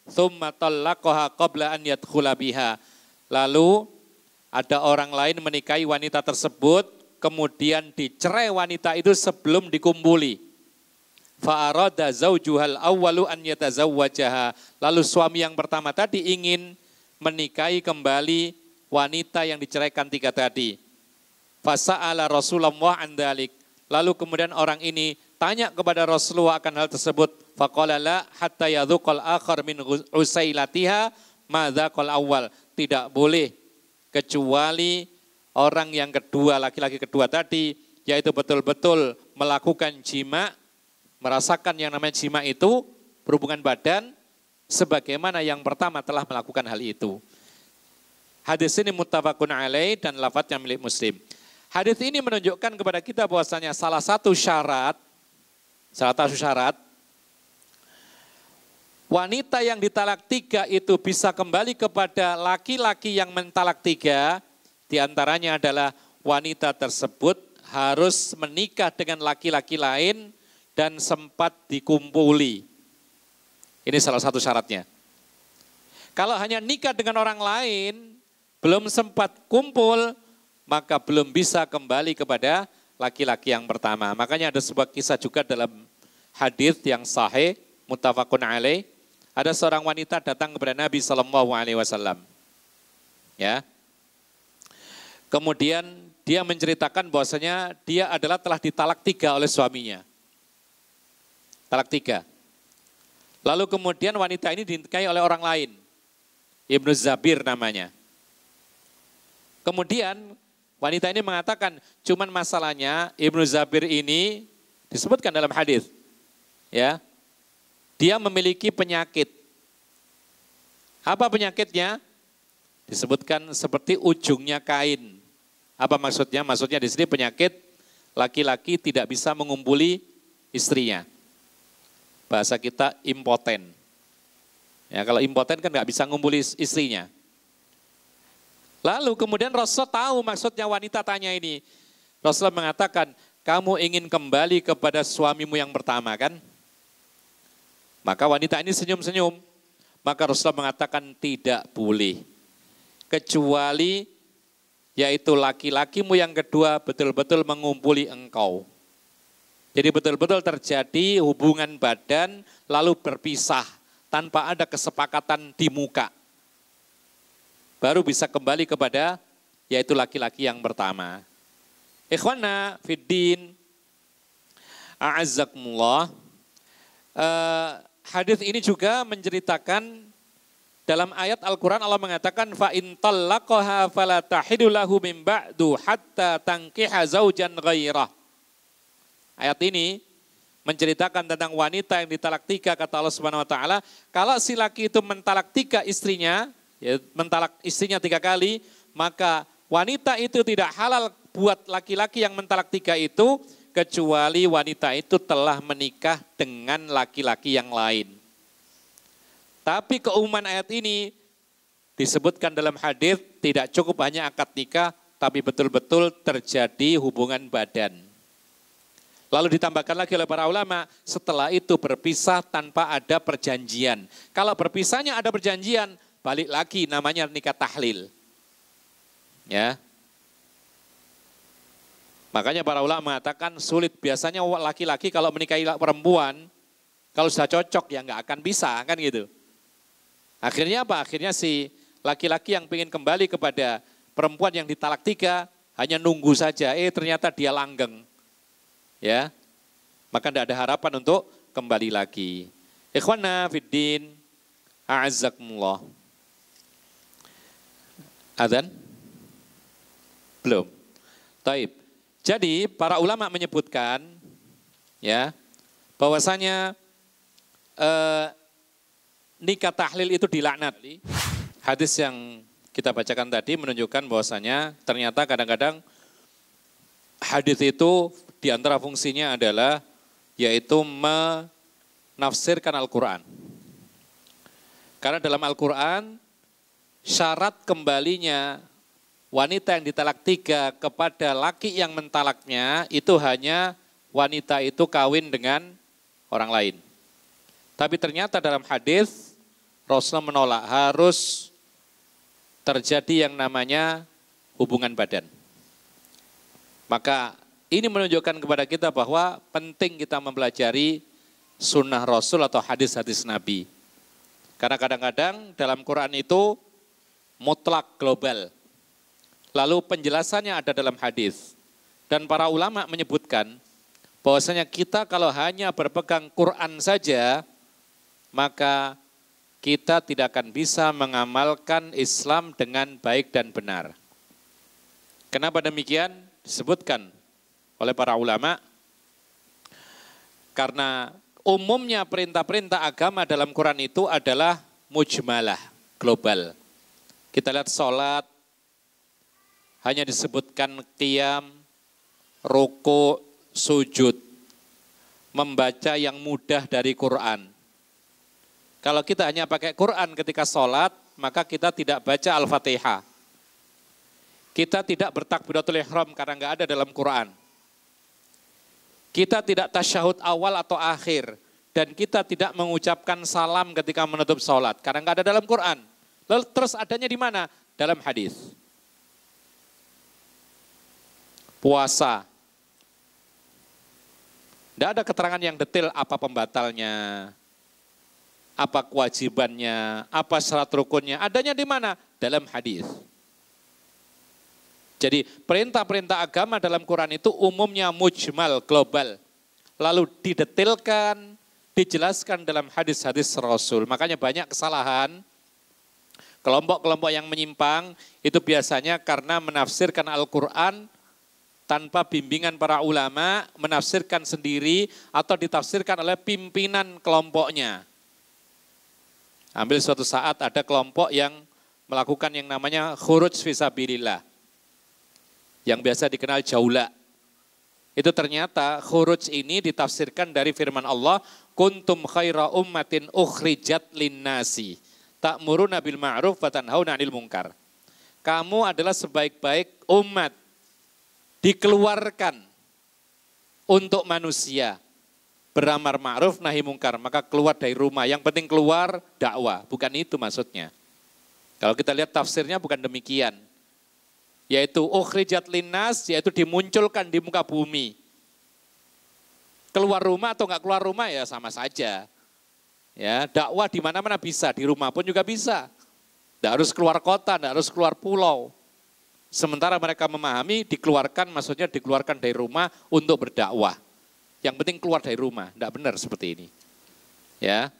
thumma talaqaha qabla an yadkhula biha. Lalu ada orang lain menikahi wanita tersebut, kemudian dicerai wanita itu sebelum dikumpuli. Fa arada zaujuhal awwalu an yatazawwajaha. Lalu suami yang pertama tadi ingin menikahi kembali wanita yang diceraikan 3 tadi. Fasa'ala Rasulullah an dzalik. Lalu kemudian orang ini tanya kepada Rasulullah akan hal tersebut. Faqala la hatta yadhuqal akhar min usailatiha ma dzaqal awwal. Tidak boleh kecuali orang yang kedua, laki-laki kedua tadi, yaitu betul-betul melakukan jima, merasakan yang namanya jima itu, berhubungan badan, sebagaimana yang pertama telah melakukan hal itu. Hadis ini muttafaqun alaih dan lafadznya milik Muslim. Hadis ini menunjukkan kepada kita bahwasanya salah satu syarat wanita yang ditalak 3 itu bisa kembali kepada laki-laki yang mentalak 3, diantaranya adalah wanita tersebut harus menikah dengan laki-laki lain dan sempat dikumpuli. Ini salah satu syaratnya. Kalau hanya nikah dengan orang lain, belum sempat kumpul, maka belum bisa kembali kepada laki-laki yang pertama. Makanya ada sebuah kisah juga dalam hadis yang sahih, muttafaqun alaih. Ada seorang wanita datang kepada Nabi SAW. Ya. Kemudian dia menceritakan bahwasanya dia adalah telah ditalak 3 oleh suaminya. Talak 3. Lalu kemudian wanita ini dinikahi oleh orang lain. Ibnu Zabir namanya. Kemudian wanita ini mengatakan, cuman masalahnya Ibnu Zabir ini disebutkan dalam hadis, ya, dia memiliki penyakit. Apa penyakitnya? Disebutkan seperti ujungnya kain. Apa maksudnya? Maksudnya di sini penyakit laki-laki tidak bisa mengumpuli istrinya. Bahasa kita impoten. Ya, kalau impoten kan nggak bisa ngumpuli istrinya. Lalu kemudian Rasul tahu maksudnya wanita tanya ini. Rasul mengatakan, kamu ingin kembali kepada suamimu yang pertama kan? Maka wanita ini senyum-senyum. Maka Rasul mengatakan tidak boleh. Kecuali yaitu laki-lakimu yang kedua betul-betul mengumpuli engkau. Jadi betul-betul terjadi hubungan badan lalu berpisah tanpa ada kesepakatan di muka. Baru bisa kembali kepada yaitu laki-laki yang pertama. Ikhwana fiddin a'azzakumullah. Hadis ini juga menceritakan dalam ayat Al-Quran Allah mengatakan fa in talaqaha fala tahidu lahu min ba'du hatta tankiha zaujan ghairah. Ayat ini menceritakan tentang wanita yang ditalak 3 kata Allah Subhanahu wa taala, kalau si laki itu mentalak 3 istrinya, ya, mentalak istrinya 3 kali, maka wanita itu tidak halal buat laki-laki yang mentalak 3 itu kecuali wanita itu telah menikah dengan laki-laki yang lain. Tapi keumuman ayat ini disebutkan dalam hadis tidak cukup hanya akad nikah, tapi betul-betul terjadi hubungan badan. Lalu ditambahkan lagi oleh para ulama, setelah itu berpisah tanpa ada perjanjian. Kalau berpisahnya ada perjanjian, balik lagi namanya nikah tahlil. Ya. Makanya para ulama mengatakan sulit, biasanya laki-laki kalau menikahi perempuan, kalau sudah cocok ya nggak akan bisa, kan gitu. Akhirnya apa? Akhirnya si laki-laki yang ingin kembali kepada perempuan yang ditalak 3 hanya nunggu saja, ternyata dia langgeng. Ya, maka tidak ada harapan untuk kembali lagi. Ikhwana fiddin, a'azzakumullah. Adzan? Belum. Taib. Jadi para ulama menyebutkan ya bahwasanya nikah tahlil itu dilaknat. Hadis yang kita bacakan tadi menunjukkan bahwasanya ternyata kadang-kadang hadis itu di antara fungsinya adalah yaitu menafsirkan Al-Quran. Karena dalam Al-Quran syarat kembalinya wanita yang ditalak 3 kepada laki yang mentalaknya itu hanya wanita itu kawin dengan orang lain. Tapi ternyata dalam hadis Rasulullah menolak, harus terjadi yang namanya hubungan badan. Maka ini menunjukkan kepada kita bahwa penting kita mempelajari sunnah Rasul atau hadis-hadis Nabi. Karena kadang-kadang dalam Quran itu mutlak global. Lalu penjelasannya ada dalam hadis. Dan para ulama menyebutkan bahwasanya kita kalau hanya berpegang Quran saja, maka kita tidak akan bisa mengamalkan Islam dengan baik dan benar. Kenapa demikian? Disebutkan oleh para ulama, karena umumnya perintah-perintah agama dalam Quran itu adalah mujmalah, global. Kita lihat sholat, hanya disebutkan qiyam, ruku, sujud, membaca yang mudah dari Quran. Kalau kita hanya pakai Quran ketika sholat, maka kita tidak baca Al-Fatihah. Kita tidak bertakbiratul ihram karena nggak ada dalam Quran. Kita tidak tasyahud awal atau akhir. Dan kita tidak mengucapkan salam ketika menutup sholat karena nggak ada dalam Quran. Lalu terus adanya di mana? Dalam hadis. Puasa. Tidak ada keterangan yang detail apa pembatalnya, apa kewajibannya, apa syarat rukunnya. Adanya di mana? Dalam hadis. Jadi perintah-perintah agama dalam Quran itu umumnya mujmal, global. Lalu didetailkan, dijelaskan dalam hadis-hadis Rasul. Makanya banyak kesalahan, kelompok-kelompok yang menyimpang itu biasanya karena menafsirkan Al-Quran tanpa bimbingan para ulama, menafsirkan sendiri atau ditafsirkan oleh pimpinan kelompoknya. Ambil suatu saat ada kelompok yang melakukan yang namanya khuruj fisabilillah, yang biasa dikenal jaula. Itu ternyata khuruj ini ditafsirkan dari firman Allah, kuntum khaira ummatin ukhrijat linnasi, ta'muruna bil ma'ruf wa tanhauna 'anil munkar. Kamu adalah sebaik-baik umat, dikeluarkan untuk manusia, beramar ma'ruf nahi mungkar, maka keluar dari rumah. Yang penting keluar dakwah, bukan itu maksudnya. Kalau kita lihat tafsirnya bukan demikian. Yaitu ukhrijat linnas, yaitu dimunculkan di muka bumi. Keluar rumah atau enggak keluar rumah ya sama saja. Ya, dakwah di mana-mana bisa, di rumah pun juga bisa. Enggak harus keluar kota, enggak harus keluar pulau. Sementara mereka memahami dikeluarkan, maksudnya dikeluarkan dari rumah untuk berdakwah. Yang penting keluar dari rumah, tidak benar seperti ini. Ya,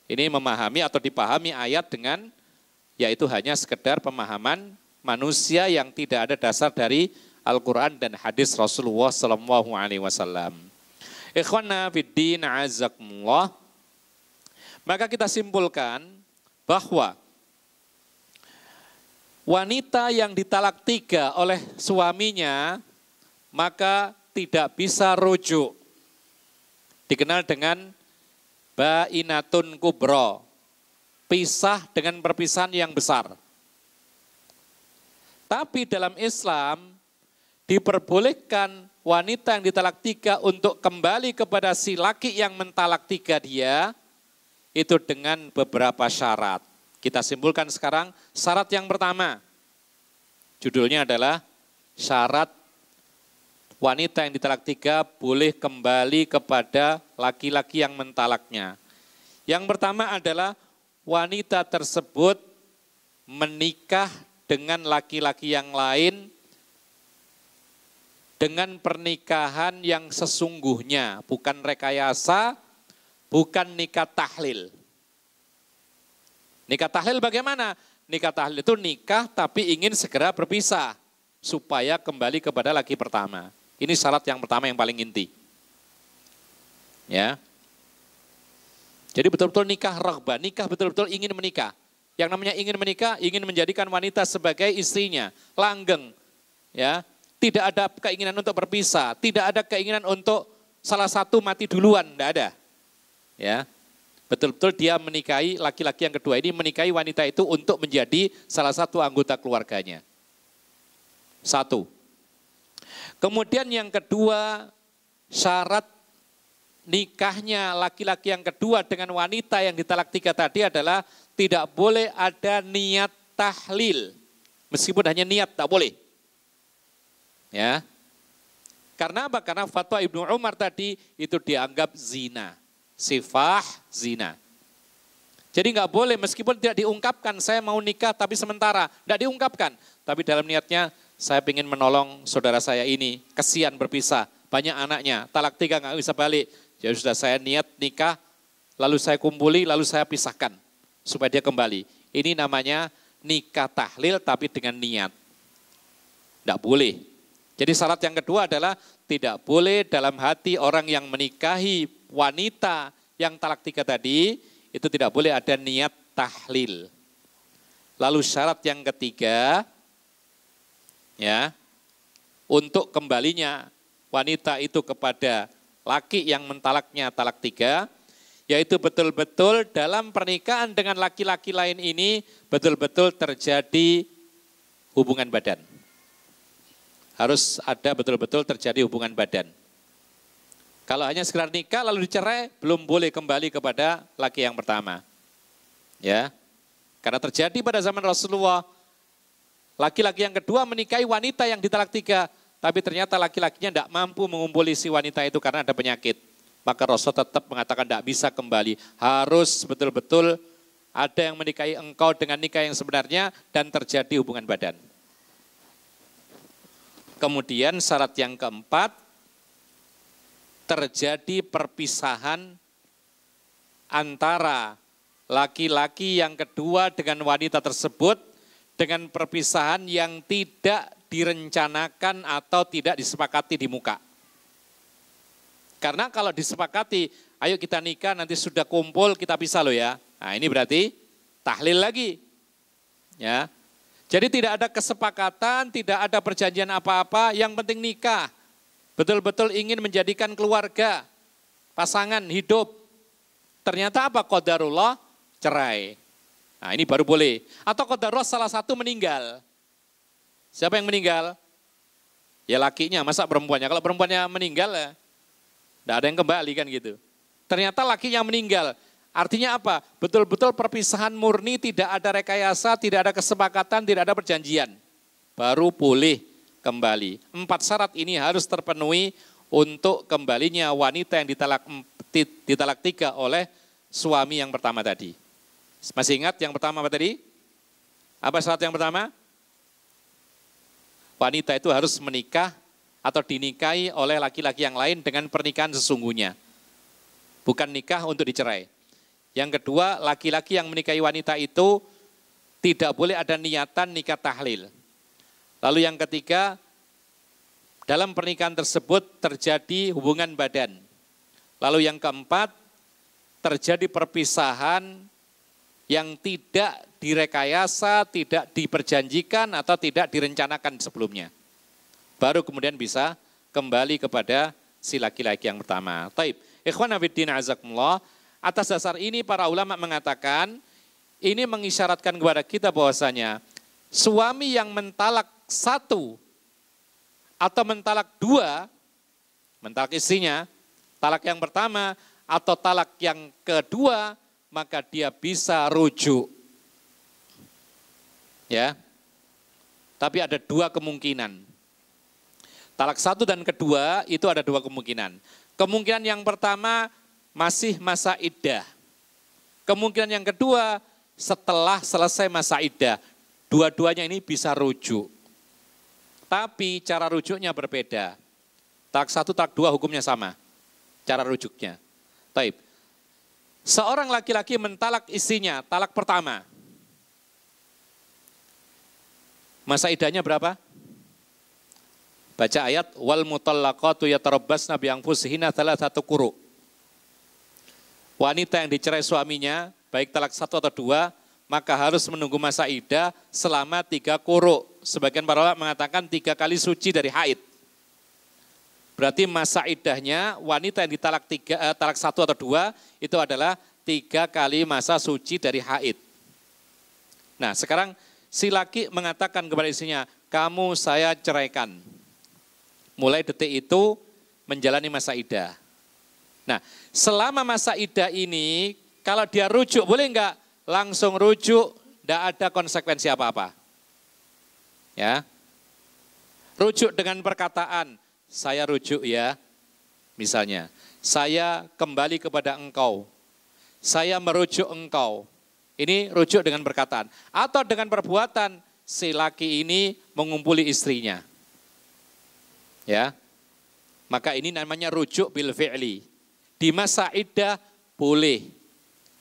ini memahami atau dipahami ayat dengan, yaitu hanya sekedar pemahaman manusia yang tidak ada dasar dari Al-Quran dan hadis Rasulullah SAW. Ikhwana fiddin azakumullah. Maka kita simpulkan bahwa wanita yang ditalak 3 oleh suaminya, maka tidak bisa rujuk. Dikenal dengan bainatun kubro, pisah dengan perpisahan yang besar. Tapi dalam Islam diperbolehkan wanita yang ditalak 3 untuk kembali kepada si laki yang mentalak 3 dia, itu dengan beberapa syarat. Kita simpulkan sekarang syarat yang pertama. Judulnya adalah syarat wanita yang ditalak 3 boleh kembali kepada laki-laki yang mentalaknya. Yang pertama adalah wanita tersebut menikah dengan laki-laki yang lain dengan pernikahan yang sesungguhnya, bukan rekayasa, bukan nikah tahlil. Nikah tahlil bagaimana? Nikah tahlil itu nikah tapi ingin segera berpisah supaya kembali kepada laki pertama. Ini syarat yang pertama yang paling inti. Ya. Jadi betul-betul nikah raghbah, nikah betul-betul ingin menikah. Yang namanya ingin menikah, ingin menjadikan wanita sebagai istrinya, langgeng. Ya. Tidak ada keinginan untuk berpisah, tidak ada keinginan untuk salah satu mati duluan, tidak ada. Ya. Betul-betul dia menikahi laki-laki yang kedua ini, menikahi wanita itu untuk menjadi salah satu anggota keluarganya. Satu. Kemudian yang kedua, syarat nikahnya laki-laki yang kedua dengan wanita yang ditalak 3 tadi adalah tidak boleh ada niat tahlil. Meskipun hanya niat, tak boleh. Ya. Karena apa? Karena fatwa Ibnu Umar tadi itu dianggap zina. Sifah zina. Jadi nggak boleh meskipun tidak diungkapkan saya mau nikah tapi sementara. Tidak diungkapkan. Tapi dalam niatnya saya ingin menolong saudara saya ini, kesian berpisah, banyak anaknya, talak 3 nggak bisa balik. Jadi sudah saya niat nikah, lalu saya kumpuli, lalu saya pisahkan supaya dia kembali. Ini namanya nikah tahlil tapi dengan niat. Tidak boleh. Jadi syarat yang kedua adalah tidak boleh dalam hati orang yang menikahi wanita yang talak 3 tadi, itu tidak boleh ada niat tahlil. Lalu syarat yang ketiga, ya, untuk kembalinya wanita itu kepada laki yang mentalaknya talak 3, yaitu betul-betul dalam pernikahan dengan laki-laki lain ini betul-betul terjadi hubungan badan. Harus ada betul-betul terjadi hubungan badan. Kalau hanya sekedar nikah lalu dicerai, belum boleh kembali kepada laki yang pertama. Ya, karena terjadi pada zaman Rasulullah, laki-laki yang kedua menikahi wanita yang ditalak 3, tapi ternyata laki-lakinya tidak mampu mengumpuli si wanita itu karena ada penyakit. Maka Rasul tetap mengatakan tidak bisa kembali. Harus betul-betul ada yang menikahi engkau dengan nikah yang sebenarnya dan terjadi hubungan badan. Kemudian syarat yang keempat, terjadi perpisahan antara laki-laki yang kedua dengan wanita tersebut dengan perpisahan yang tidak direncanakan atau tidak disepakati di muka. Karena kalau disepakati, ayo kita nikah nanti sudah kumpul kita pisah loh ya. Nah ini berarti tahlil lagi. Ya. Jadi tidak ada kesepakatan, tidak ada perjanjian apa-apa, yang penting nikah. Betul-betul ingin menjadikan keluarga, pasangan hidup. Ternyata apa? Qadarullah, cerai. Nah ini baru boleh. Atau qadarullah salah satu meninggal. Siapa yang meninggal? Ya lakinya, masa perempuannya? Kalau perempuannya meninggal ya, tidak ada yang kembali kan gitu. Ternyata lakinya meninggal. Artinya apa? Betul-betul perpisahan murni, tidak ada rekayasa, tidak ada kesepakatan, tidak ada perjanjian. Baru boleh kembali. 4 syarat ini harus terpenuhi untuk kembalinya wanita yang ditalak 3 oleh suami yang pertama tadi. Masih ingat yang pertama apa tadi? Apa syarat yang pertama? Wanita itu harus menikah atau dinikahi oleh laki-laki yang lain dengan pernikahan sesungguhnya. Bukan nikah untuk dicerai. Yang kedua, laki-laki yang menikahi wanita itu tidak boleh ada niatan nikah tahlil. Lalu yang ketiga, dalam pernikahan tersebut terjadi hubungan badan. Lalu yang keempat, terjadi perpisahan yang tidak direkayasa, tidak diperjanjikan atau tidak direncanakan sebelumnya. Baru kemudian bisa kembali kepada si laki-laki yang pertama. Taib. Ikhwan fiddin azakumullah, atas dasar ini para ulama mengatakan, ini mengisyaratkan kepada kita bahwasanya suami yang mentalak satu atau mentalak dua, mentalak istrinya, talak yang pertama atau talak yang kedua, maka dia bisa rujuk. Ya. Tapi ada dua kemungkinan. Talak satu dan kedua itu ada dua kemungkinan. Kemungkinan yang pertama masih masa iddah. Kemungkinan yang kedua setelah selesai masa iddah. Dua-duanya ini bisa rujuk. Tapi cara rujuknya berbeda. Talak satu, talak dua hukumnya sama. Cara rujuknya. Taib. Seorang laki-laki mentalak istrinya, talak pertama. Masa iddahnya berapa? Baca ayat wal mutallaqatu yatarabbasna bi anfusihinna thalathata quru. Wanita yang dicerai suaminya, baik talak satu atau dua, maka harus menunggu masa iddah selama 3 quru. Sebagian para ulama mengatakan 3 kali suci dari haid. Berarti masa iddahnya wanita yang ditalak talak satu atau dua itu adalah 3 kali masa suci dari haid. Nah sekarang si laki mengatakan kepada istrinya, kamu saya ceraikan. Mulai detik itu menjalani masa iddah. Nah, selama masa iddah ini, kalau dia rujuk, boleh enggak? Langsung rujuk, enggak ada konsekuensi apa-apa. Ya. Rujuk dengan perkataan, saya rujuk ya, misalnya. Saya kembali kepada engkau. Saya merujuk engkau. Ini rujuk dengan perkataan. Atau dengan perbuatan, si laki ini mengumpuli istrinya. Ya, maka ini namanya rujuk bil fi'li. Di masa iddah boleh,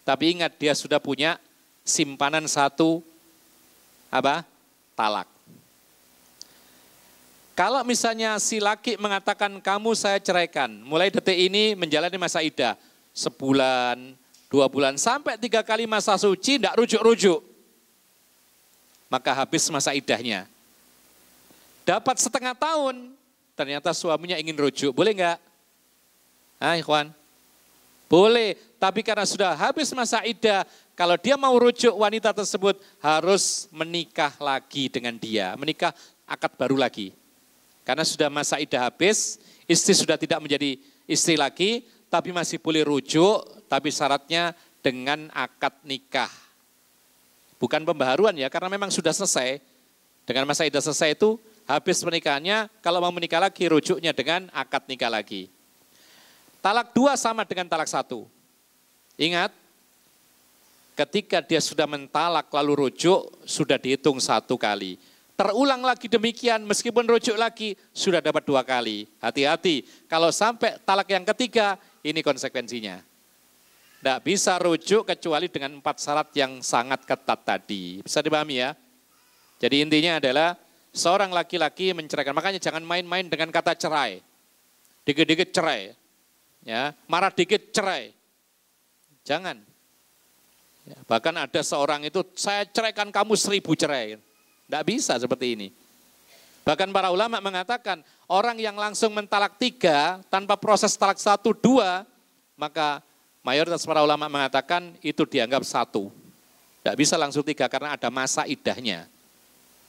tapi ingat dia sudah punya simpanan satu talak. Kalau misalnya si laki mengatakan kamu saya ceraikan, mulai detik ini menjalani masa iddah 1 bulan, 2 bulan sampai 3 kali masa suci tidak rujuk-rujuk, maka habis masa iddahnya. Dapat 1/2 tahun. Ternyata suaminya ingin rujuk, boleh enggak? Ikhwan? Boleh, tapi karena sudah habis masa iddah, kalau dia mau rujuk wanita tersebut harus menikah lagi dengan dia, menikah akad baru lagi. Karena sudah masa iddah habis, istri sudah tidak menjadi istri lagi, tapi masih boleh rujuk, tapi syaratnya dengan akad nikah. Bukan pembaharuan ya, karena memang sudah selesai. Dengan masa iddah selesai itu, habis pernikahannya, kalau mau menikah lagi, rujuknya dengan akad nikah lagi. Talak 2 sama dengan talak 1. Ingat, ketika dia sudah mentalak lalu rujuk, sudah dihitung 1 kali. Terulang lagi demikian, meskipun rujuk lagi, sudah dapat 2 kali. Hati-hati, kalau sampai talak yang ketiga, ini konsekuensinya. Tidak bisa rujuk kecuali dengan 4 syarat yang sangat ketat tadi. Bisa dipahami ya? Jadi intinya adalah, seorang laki-laki menceraikan, makanya jangan main-main dengan kata cerai. Dikit-dikit cerai, ya, marah dikit cerai. Jangan. Ya, bahkan ada seorang itu, saya ceraikan kamu 1000 cerai. Tidak bisa seperti ini. Bahkan para ulama mengatakan, orang yang langsung mentalak 3 tanpa proses talak 1, 2, maka mayoritas para ulama mengatakan itu dianggap 1. Tidak bisa langsung 3 karena ada masa iddahnya.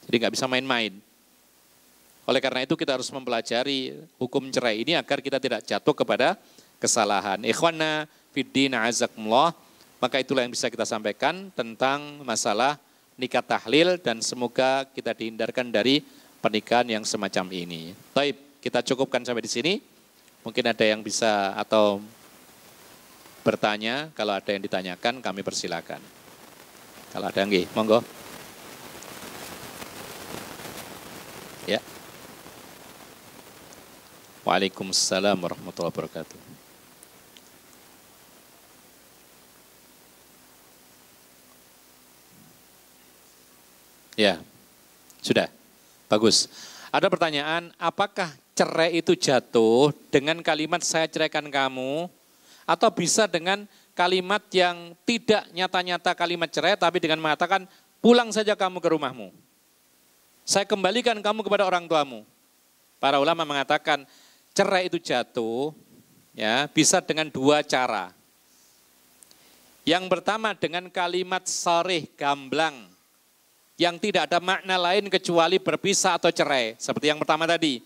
Jadi nggak bisa main-main. Oleh karena itu kita harus mempelajari hukum cerai ini agar kita tidak jatuh kepada kesalahan. Ikhwana fiddin azakumullah, maka itulah yang bisa kita sampaikan tentang masalah nikah tahlil dan semoga kita dihindarkan dari pernikahan yang semacam ini. Baik, kita cukupkan sampai di sini. Mungkin ada yang bisa atau bertanya, kalau ada yang ditanyakan kami persilakan. Kalau ada yang monggo. Ya. Waalaikumsalam warahmatullahi wabarakatuh. Ya, sudah. Bagus. Ada pertanyaan, apakah cerai itu jatuh dengan kalimat saya ceraikan kamu, atau bisa dengan kalimat yang tidak nyata-nyata kalimat cerai, tapi dengan mengatakan pulang saja kamu ke rumahmu. Saya kembalikan kamu kepada orang tuamu. Para ulama mengatakan cerai itu jatuh, ya, bisa dengan dua cara. Yang pertama dengan kalimat sharih, gamblang, yang tidak ada makna lain kecuali berpisah atau cerai. Seperti yang pertama tadi,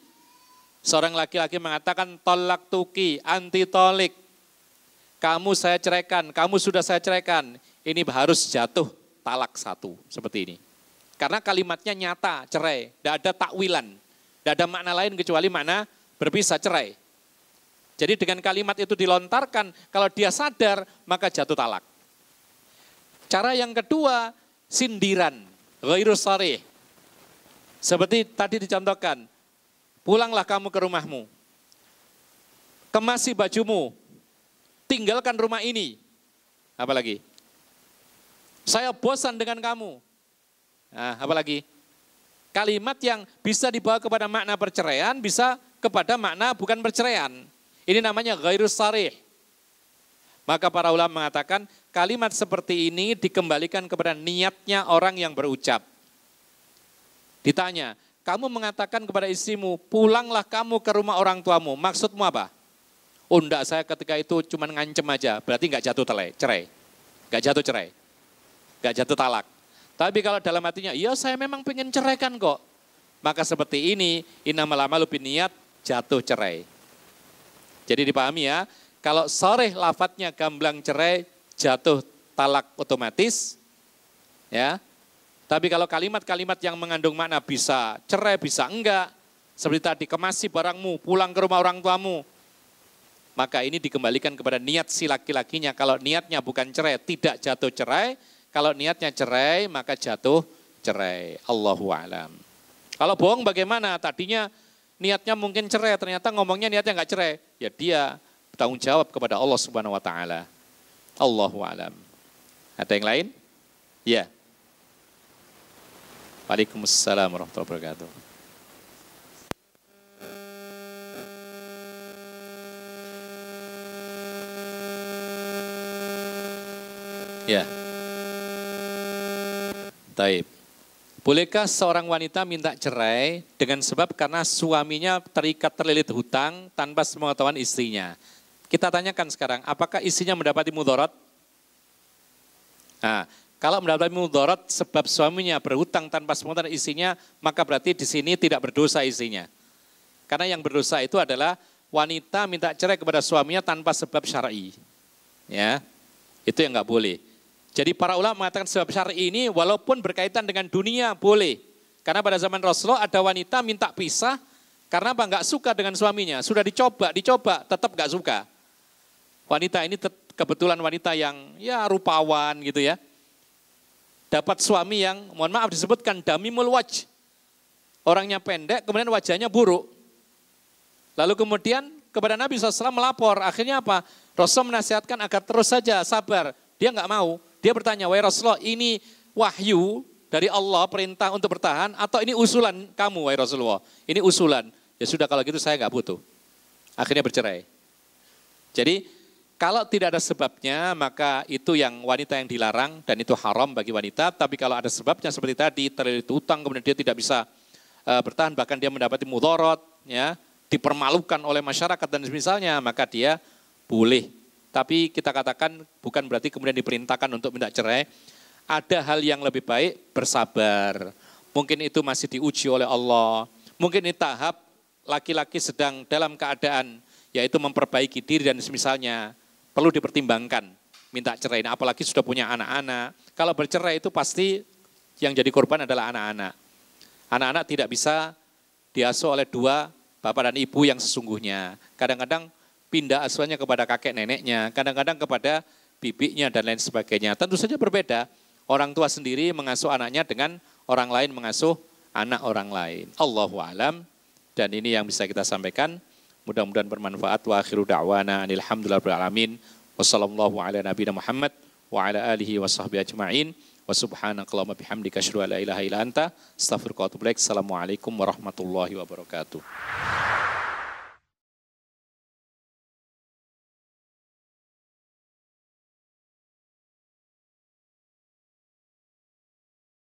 seorang laki-laki mengatakan tolak tuki, anti tolik, kamu saya ceraikan, kamu sudah saya ceraikan, ini harus jatuh talak satu, seperti ini. Karena kalimatnya nyata, cerai, tidak ada takwilan, tidak ada makna lain kecuali makna berpisah, cerai. Jadi dengan kalimat itu dilontarkan, kalau dia sadar maka jatuh talak. Cara yang kedua, sindiran, ghairu sharih. Seperti tadi dicontohkan, pulanglah kamu ke rumahmu, kemasi bajumu, tinggalkan rumah ini. Apalagi? Saya bosan dengan kamu. Nah, apalagi? Kalimat yang bisa dibawa kepada makna perceraian, bisa kepada makna bukan perceraian. Ini namanya ghairu sharih. Maka para ulama mengatakan kalimat seperti ini dikembalikan kepada niatnya orang yang berucap. Ditanya, kamu mengatakan kepada istrimu, pulanglah kamu ke rumah orang tuamu, maksudmu apa? Oh enggak, saya ketika itu cuma ngancem aja, berarti enggak jatuh cerai. Enggak jatuh cerai. Enggak jatuh talak. Tapi kalau dalam hatinya, iya saya memang pengen ceraikan kok. Maka seperti ini, innamal a'malu binniyat, jatuh cerai. Jadi dipahami ya, kalau sharih lafadznya gamblang cerai, jatuh talak otomatis. Ya. Tapi kalau kalimat-kalimat yang mengandung makna bisa cerai, bisa enggak. Seperti tadi, kemasi barangmu, pulang ke rumah orang tuamu. Maka ini dikembalikan kepada niat si laki-lakinya. Kalau niatnya bukan cerai, tidak jatuh cerai. Kalau niatnya cerai, maka jatuh cerai. Allahu a'lam. Kalau bohong bagaimana? Tadinya niatnya mungkin cerai, ternyata ngomongnya niatnya enggak cerai. Ya dia bertanggung jawab kepada Allah Subhanahu wa taala. Allahu a'lam. Ada yang lain? Ya. Waalaikumsalam warahmatullahi wabarakatuh. Ya. Taib. Bolehkah seorang wanita minta cerai dengan sebab karena suaminya terikat terlilit hutang tanpa sepengetahuan istrinya? Kita tanyakan sekarang, apakah istrinya mendapati mudarat? Nah, kalau mendapati mudarat sebab suaminya berhutang tanpa sepengetahuan istrinya, maka berarti di sini tidak berdosa istrinya. Karena yang berdosa itu adalah wanita minta cerai kepada suaminya tanpa sebab syar'i. Ya, itu yang nggak boleh. Jadi para ulama mengatakan sebab syar'i ini walaupun berkaitan dengan dunia boleh. Karena pada zaman Rasulullah ada wanita minta pisah karena apa? Nggak suka dengan suaminya. Sudah dicoba, tetap nggak suka. Wanita ini kebetulan wanita yang ya rupawan gitu ya. Dapat suami yang, mohon maaf disebutkan damimul wajh. Orangnya pendek, kemudian wajahnya buruk. Lalu kemudian kepada Nabi SAW melapor. Akhirnya apa? Rasul menasihatkan agar terus saja sabar. Dia nggak mau. Dia bertanya, wahai Rasulullah, ini wahyu dari Allah perintah untuk bertahan atau ini usulan kamu, wahai Rasulullah? Ini usulan. Ya sudah kalau gitu saya nggak butuh. Akhirnya bercerai. Jadi kalau tidak ada sebabnya maka itu yang wanita yang dilarang dan itu haram bagi wanita. Tapi kalau ada sebabnya seperti tadi terlilit hutang kemudian dia tidak bisa bertahan bahkan dia mendapati mudarat, ya, dipermalukan oleh masyarakat dan misalnya maka dia boleh. Tapi kita katakan bukan berarti kemudian diperintahkan untuk minta cerai. Ada hal yang lebih baik bersabar. Mungkin itu masih diuji oleh Allah. Mungkin ini tahap laki-laki sedang dalam keadaan yaitu memperbaiki diri dan misalnya perlu dipertimbangkan minta cerai. Nah, apalagi sudah punya anak-anak. Kalau bercerai itu pasti yang jadi korban adalah anak-anak. Anak-anak tidak bisa diasuh oleh dua bapak dan ibu yang sesungguhnya. Kadang-kadang pindah asuhannya kepada kakek neneknya, kadang-kadang kepada bibiknya dan lain sebagainya. Tentu saja berbeda. Orang tua sendiri mengasuh anaknya dengan orang lain mengasuh anak orang lain. Allahu a'lam. Dan ini yang bisa kita sampaikan. Mudah-mudahan bermanfaat. Wa akhiru da'wana alhamdulillahirabbil alamin. Wassallallahu ala nabiyina Muhammad wa ala alihi wa sahbihi ajma'in. Wa subhanakallahumma bihamdika asyhadu an la ilaha illa anta astaghfiruka wa atubu ilaik. Assalamualaikum warahmatullahi wabarakatuh.